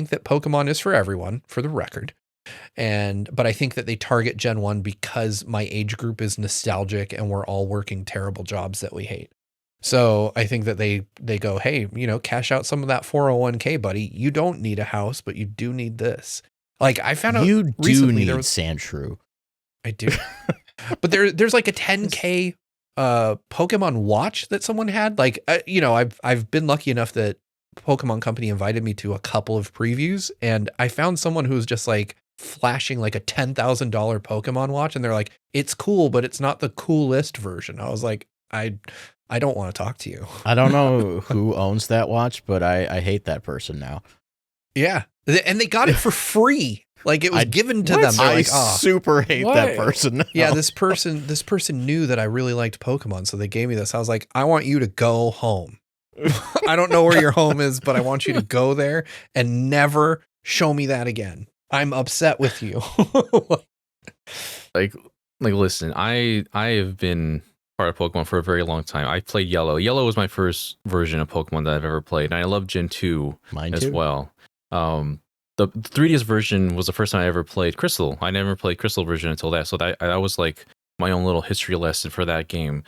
that Pokemon is for everyone, for the record. But I think that they target Gen 1 because my age group is nostalgic and we're all working terrible jobs that we hate. So I think that they go, hey, cash out some of that 401k, buddy. You don't need a house, but you do need this. Like I found out you do need Sandshrew. Sandshrew. I do. But there's like a 10k Pokemon watch that someone had. Like I've been lucky enough that Pokemon Company invited me to a couple of previews, and I found someone who was just like flashing like a $10,000 Pokemon watch, and they're like, it's cool, but it's not the coolest version. I was like, I don't want to talk to you. I don't know who owns that watch, but I hate that person now. Yeah. And they got it for free. Like it was given to them. I super hate that person now. Yeah, this person knew that I really liked Pokemon, so they gave me this. I was like, I want you to go home. I don't know where your home is, but I want you to go there and never show me that again. I'm upset with you. like listen, I have been part of Pokemon for a very long time. I played Yellow. Yellow was my first version of Pokemon that I've ever played, and I love Gen 2 as well. The 3DS version was the first time I ever played Crystal. I never played Crystal version until that, so that was like my own little history lesson for that game.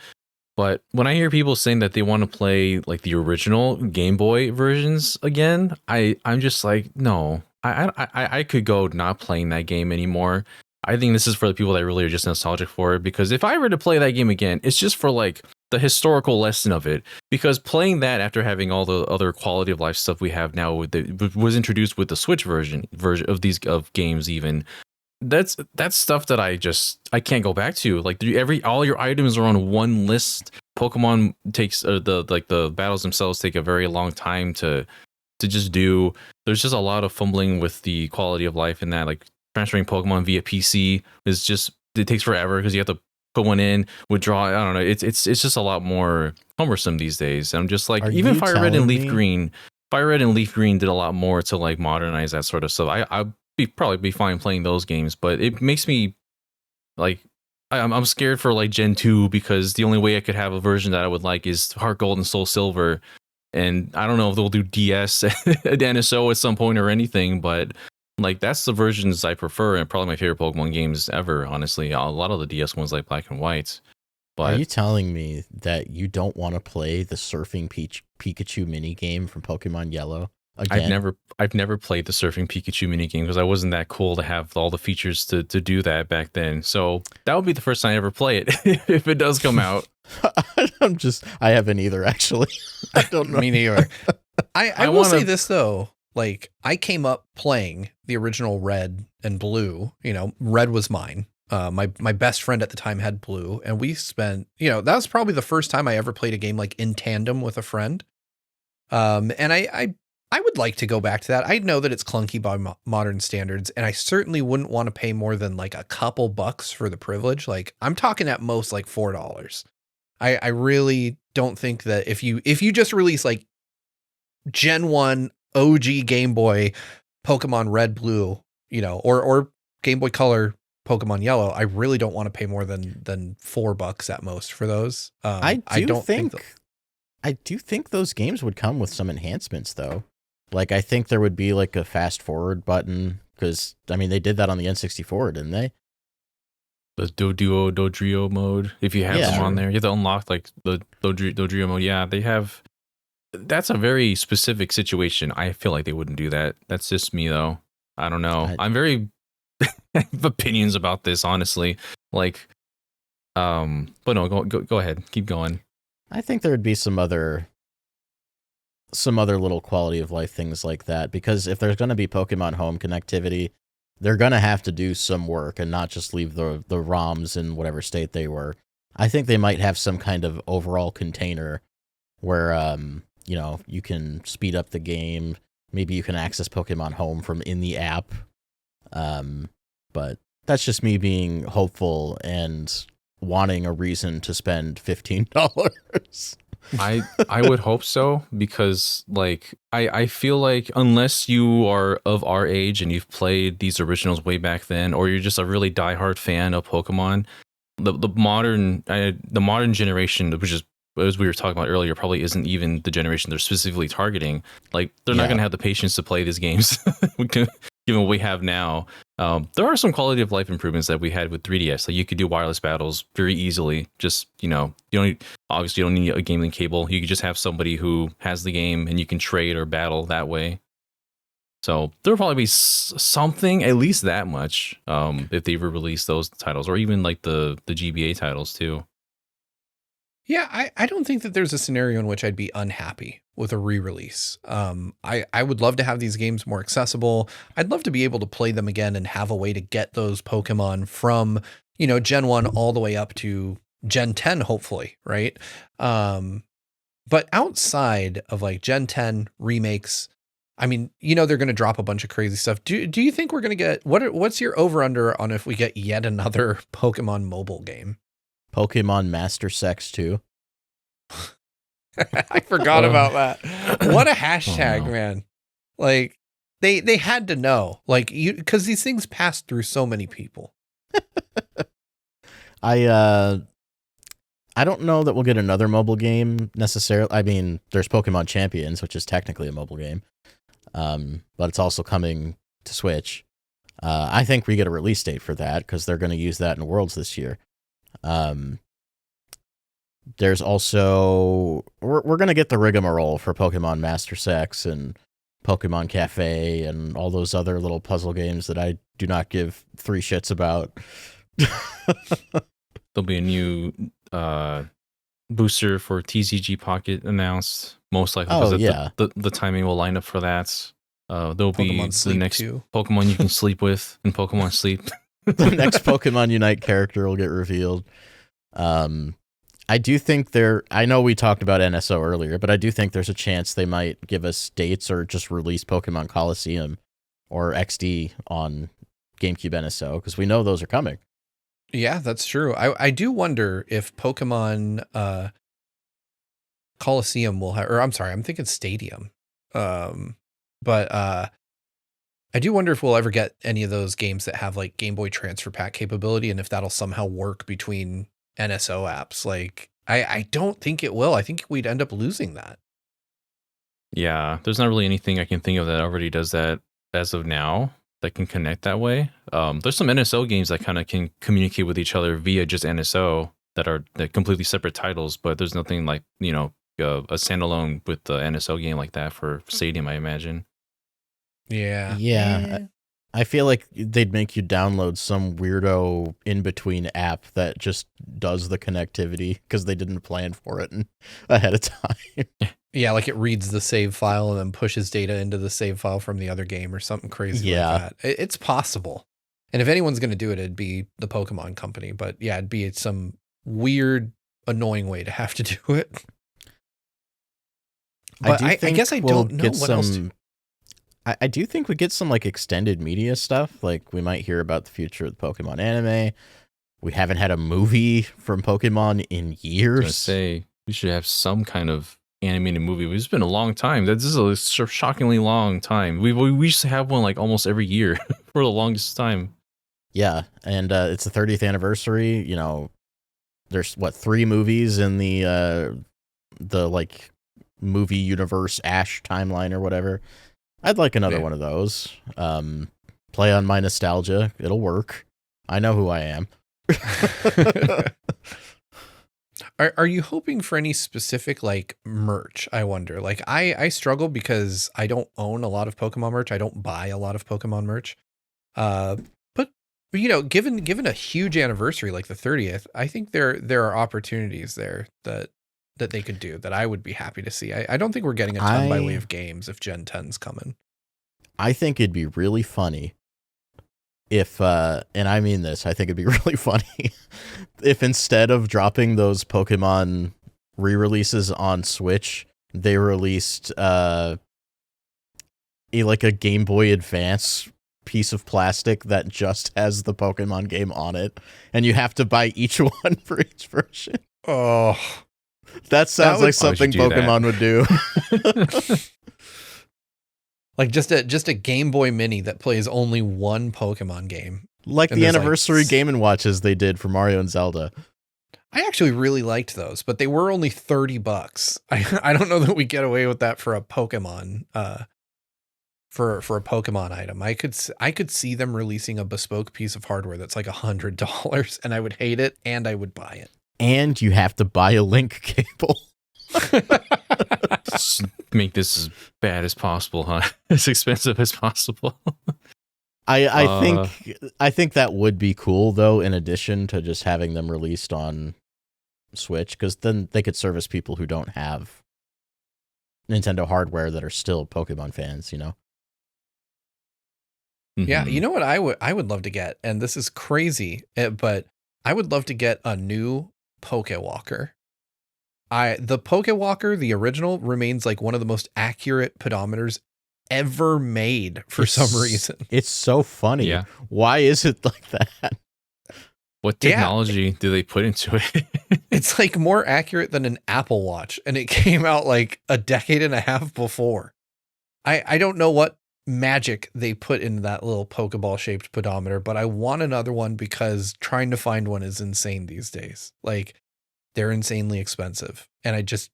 But when I hear people saying that they want to play like the original Game Boy versions again, I'm just like, no. I could go not playing that game anymore. I think this is for the people that really are just nostalgic for it, because if I were to play that game again, it's just for like the historical lesson of it, because playing that after having all the other quality of life stuff we have now was introduced with the Switch version of games, even that's stuff that I can't go back to. Like all your items are on one list. Pokemon takes the battles themselves take a very long time to just do. There's just a lot of fumbling with the quality of life in that, like transferring Pokemon via PC it takes forever because you have to put one in, withdraw. I don't know. It's just a lot more cumbersome these days. And I'm just like, even Fire Red and Leaf Green did a lot more to like modernize that sort of stuff. I'd probably be fine playing those games, but it makes me like, I'm scared for like Gen 2, because the only way I could have a version that I would like is Heart Gold and Soul Silver. And I don't know if they'll do DS and NSO at some point or anything, but like that's the versions I prefer, and probably my favorite Pokemon games ever, honestly. A lot of the DS ones like Black and White. But are you telling me that you don't want to play the Surfing Pikachu mini game from Pokemon Yellow again? I've never played the Surfing Pikachu mini game because I wasn't that cool to have all the features to do that back then. So that would be the first time I ever play it if it does come out. I haven't either, actually. I don't know. Me neither. I will say this though. Like I came up playing the original Red and Blue. Red was mine. My best friend at the time had Blue, and we spent, that was probably the first time I ever played a game like in tandem with a friend. And I would like to go back to that. I know that it's clunky by modern standards, and I certainly wouldn't want to pay more than like a couple bucks for the privilege. Like I'm talking at most like $4. I really don't think that if you just release like Gen 1 OG Game Boy Pokemon Red Blue, or Game Boy Color Pokemon Yellow, I really don't want to pay more than $4 at most for those. I do think those games would come with some enhancements, though. Like, I think there would be like a fast forward button, because I mean they did that on the N64, didn't they? The Dodrio mode. If you have them on there, you have to unlock like the Dodrio mode. Yeah, they have. That's a very specific situation. I feel like they wouldn't do that. That's just me, though. I don't know. I'm very have opinions about this, honestly. Like, but no, go ahead. Keep going. I think there would be some other little quality of life things like that, because if there's going to be Pokemon Home connectivity, they're going to have to do some work and not just leave the ROMs in whatever state they were. I think they might have some kind of overall container where, you can speed up the game. Maybe you can access Pokemon Home from in the app. But that's just me being hopeful and wanting a reason to spend $15. I would hope so, because like I feel like unless you are of our age and you've played these originals way back then, or you're just a really diehard fan of Pokemon, the modern generation, which is, as we were talking about earlier, probably isn't even the generation they're specifically targeting. Like, they're not going to have the patience to play these games, given what we have now. There are some quality of life improvements that we had with 3DS. Like, you could do wireless battles very easily. Just, you don't need a game link cable. You could just have somebody who has the game and you can trade or battle that way. So there'll probably be something, at least that much, if they ever release those titles, or even like the GBA titles too. Yeah, I don't think that there's a scenario in which I'd be unhappy with a re-release. I would love to have these games more accessible. I'd love to be able to play them again and have a way to get those Pokemon from, Gen 1 all the way up to Gen 10, hopefully, right? But outside of like Gen 10 remakes, I mean, they're going to drop a bunch of crazy stuff. Do you think we're going to get, what's your over-under on if we get yet another Pokemon mobile game? Pokemon Master Sex 2. I forgot about that. What a hashtag, man. Like, they had to know, like, because these things pass through so many people. I don't know that we'll get another mobile game necessarily. I mean, there's Pokemon Champions, which is technically a mobile game, but it's also coming to Switch. I think we get a release date for that, because they're going to use that in Worlds this year. There's also, we're going to get the rigmarole for Pokemon Master Sex and Pokemon Cafe and all those other little puzzle games that I do not give three shits about. There'll be a new booster for TCG Pocket announced, most likely, because the timing will line up for that. There'll Pokemon be Sleep the next too. Pokemon you can sleep with in Pokemon Sleep. The next Pokemon Unite character will get revealed. I do think I know we talked about NSO earlier, but I do think there's a chance they might give us dates or just release Pokemon Coliseum or XD on GameCube NSO, because we know those are coming. Yeah, that's true. I do wonder if Pokemon Coliseum will have, or I'm sorry, I'm thinking Stadium. But I do wonder if we'll ever get any of those games that have like Game Boy Transfer Pack capability, and if that'll somehow work between NSO apps. Like, I don't think it will. I think we'd end up losing that. Yeah, there's not really anything I can think of that already does that as of now that can connect that way. There's some NSO games that kind of can communicate with each other via just NSO that are completely separate titles, but there's nothing like, a standalone with the NSO game like that for Stadium, I imagine. Yeah. I feel like they'd make you download some weirdo in-between app that just does the connectivity because they didn't plan for it ahead of time. Yeah, like it reads the save file and then pushes data into the save file from the other game or something crazy like that. It's possible. And if anyone's going to do it, it'd be the Pokemon company. But yeah, it'd be some weird, annoying way to have to do it. But I guess I don't know what else to... I do think we get some like extended media stuff. Like we might hear about the future of the Pokemon anime. We haven't had a movie from Pokemon in years. I was gonna say we should have some kind of animated movie. It's been a long time. This is a shockingly long time. We used to have one like almost every year for the longest time. Yeah, and it's the 30th anniversary. You know, there's 3 movies in the like movie universe Ash timeline or whatever. I'd like another one of those. Play on my nostalgia. It'll work. I know who I am. Are you hoping for any specific like merch? I wonder. Like I struggle because I don't own a lot of Pokemon merch. I don't buy a lot of Pokemon merch. But you know, given a huge anniversary like the 30th, I think there are opportunities there that they could do that I would be happy to see. I don't think we're getting a ton by way of games if Gen 10's coming. I think it'd be really funny if, and I mean this, I think it'd be really funny if instead of dropping those Pokemon re-releases on Switch, they released like a Game Boy Advance piece of plastic that just has the Pokemon game on it, and you have to buy each one for each version. Oh, that sounds like something Pokemon would do. Like just a Game Boy Mini that plays only one Pokemon game. Like the anniversary Game & Watches they did for Mario and Zelda. I actually really liked those, but they were only $30. I don't know that we get away with that for a Pokemon for a Pokemon item. I could see them releasing a bespoke piece of hardware that's like $100 and I would hate it and I would buy it. And you have to buy a link cable. Make this as bad as possible, huh? As expensive as possible. I think that would be cool though, in addition to just having them released on Switch, because then they could service people who don't have Nintendo hardware that are still Pokemon fans, you know? Yeah, you know what I would love to get, and this is crazy, but I would love to get a new Pokewalker. The Pokewalker, the original, remains like one of the most accurate pedometers ever made for some reason. It's so funny. Yeah. Why is it like that? What technology do they put into it? It's like more accurate than an Apple Watch, and it came out like a decade and a half before. I don't know what magic they put in that little Pokeball shaped pedometer, but I want another one because trying to find one is insane these days. Like, they're insanely expensive. And I just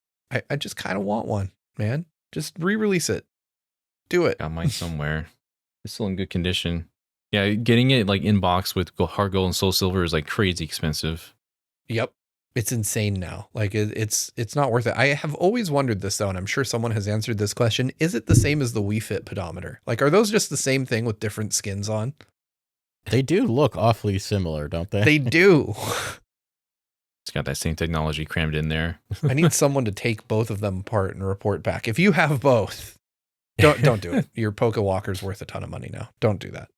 kind of want one, man. Just re-release it. Do it. Got mine somewhere. It's still in good condition. Yeah, getting it like in box with Heart Gold and Soul Silver is like crazy expensive. Yep. It's insane now. Like it's not worth it. I have always wondered this though, and I'm sure someone has answered this question. Is it the same as the Wii Fit pedometer? Like, are those just the same thing with different skins on? They do look awfully similar, don't they? They do. It's got that same technology crammed in there. I need someone to take both of them apart and report back. If you have both, don't do it. Your Pokewalker's worth a ton of money now. Don't do that.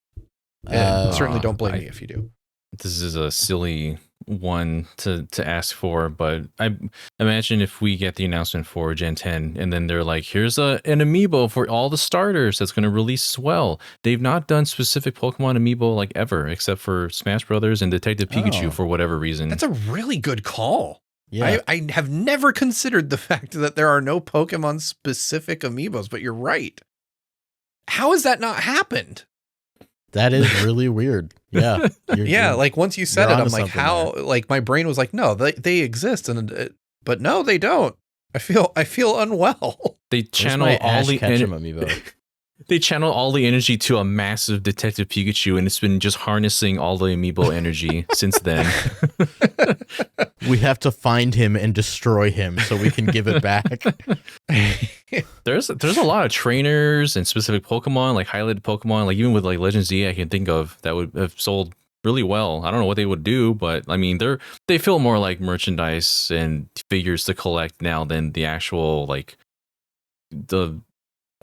And certainly don't blame me if you do. This is a silly one to ask for, but I imagine if we get the announcement for Gen 10 and then they're like, here's an amiibo for all the starters that's going to release as well. They've not done specific Pokemon amiibo like ever, except for Smash Brothers and Detective Pikachu for whatever reason. That's a really good call. Yeah. I have never considered the fact that there are no Pokemon specific amiibos, but you're right. How has that not happened? That is really weird. Yeah. Yeah. Like once you said it, I'm like, how, like my brain was like, no, they exist. But no, they don't. I feel unwell. They channel all the amiibo. They channel all the energy to a massive Detective Pikachu, and it's been just harnessing all the amiibo energy since then. We have to find him and destroy him so we can give it back. There's a lot of trainers and specific Pokemon, like highlighted Pokemon, like even with like Legend Z, I can think of that would have sold really well. I don't know what they would do, but I mean, they feel more like merchandise and figures to collect now than the actual like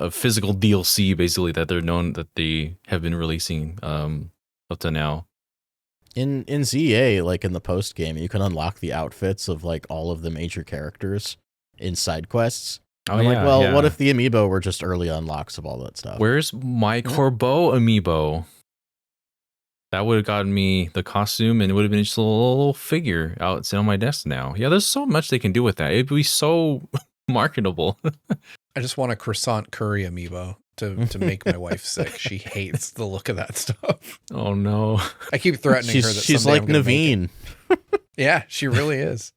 a physical DLC basically that they're known that they have been releasing up to now. In ZA, like in the post game, you can unlock the outfits of like all of the major characters in side quests. What if the amiibo were just early unlocks of all that stuff? Where's my Corbeau amiibo? That would have gotten me the costume, and it would have been just a little figure out sitting on my desk now. Yeah, there's so much they can do with that. It'd be so marketable. I just want a croissant curry amiibo. to make my wife sick. She hates the look of that stuff. Oh no. I keep threatening her that she's someday like I'm gonna make Naveen. it. Yeah, she really is.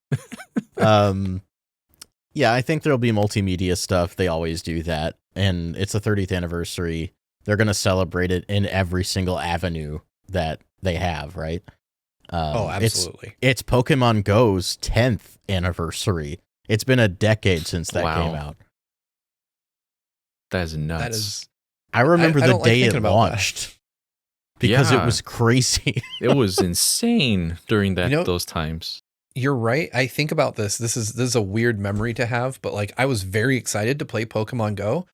Yeah, I think there'll be multimedia stuff. They always do that. And it's the 30th anniversary. They're going to celebrate it in every single avenue that they have, right? Absolutely. It's Pokemon Go's 10th anniversary. It's been a decade since that came out. That is nuts. I remember the day it about launched because it was crazy. It was insane during those times. You're right. I think about this. This is a weird memory to have, but like I was very excited to play Pokemon Go.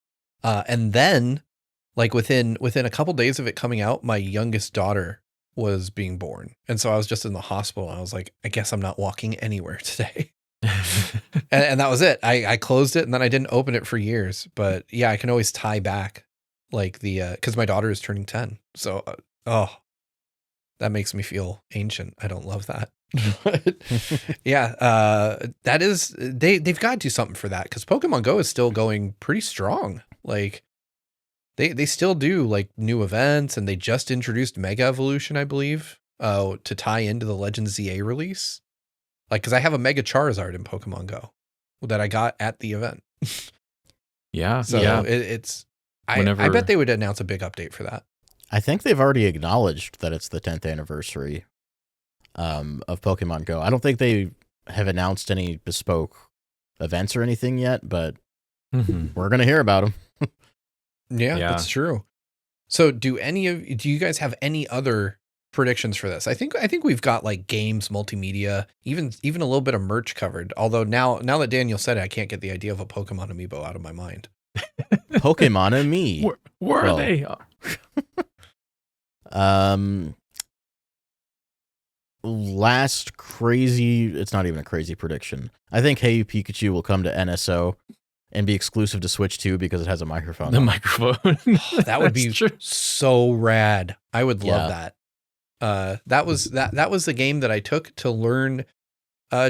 And then like within a couple days of it coming out, my youngest daughter was being born. And so I was just in the hospital. And I was like, I guess I'm not walking anywhere today. and that was it. I closed it and then I didn't open it for years. But yeah, I can always tie back like because my daughter is turning 10. So, that makes me feel ancient. I don't love that. But yeah, that is, they've got to do something for that because Pokemon Go is still going pretty strong. Like they still do like new events and they just introduced Mega Evolution, I believe, to tie into the Legends ZA release. Like, because I have a Mega Charizard in Pokemon Go that I got at the event. Yeah. So yeah. I bet they would announce a big update for that. I think they've already acknowledged that it's the 10th anniversary of Pokemon Go. I don't think they have announced any bespoke events or anything yet, but we're going to hear about them. Yeah, that's true. So do you guys have any other predictions for this? I think we've got like games, multimedia, even a little bit of merch covered. Although now that Daniel said it, I can't get the idea of a Pokemon amiibo out of my mind. Pokemon and me. Where are they? Last crazy, it's not even a crazy prediction. I think Hey You Pikachu will come to NSO and be exclusive to Switch 2 because it has a microphone. The microphone. That would be so rad. I would love that. That was the game that I took to learn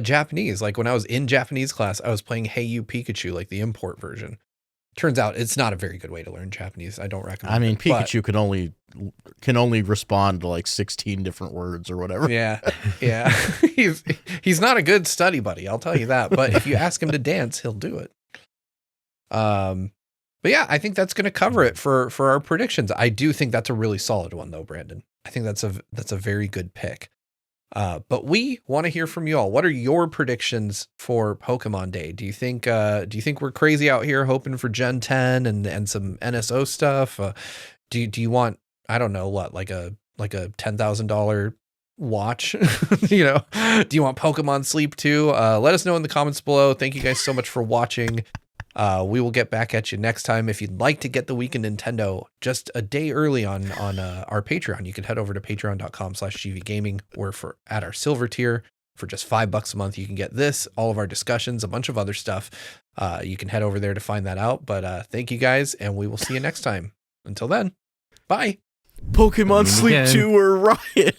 Japanese. Like when I was in Japanese class, I was playing Hey You Pikachu, like the import version. Turns out it's not a very good way to learn Japanese. I don't recommend it. I mean, Pikachu can only respond to like 16 different words or whatever. Yeah. Yeah. he's not a good study buddy, I'll tell you that. But if you ask him to dance, he'll do it. But yeah, I think that's going to cover it for our predictions. I do think that's a really solid one though, Brandon. I think that's a very good pick. But we want to hear from you all. What are your predictions for Pokemon Day? Do you think we're crazy out here hoping for Gen 10 and some NSO stuff? Do you want, I don't know what, like a $10,000 watch? Do you want Pokemon Sleep too? Let us know in the comments below. Thank you guys so much for watching. We will get back at you next time. If you'd like to get the Week in Nintendo just a day early on our Patreon, you can head over to patreon.com/gvgaming. We're at our silver tier for just $5 a month. You can get this, all of our discussions, a bunch of other stuff. You can head over there to find that out. But thank you guys, and we will see you next time. Until then, bye. Pokemon Sleep 2 or Riot.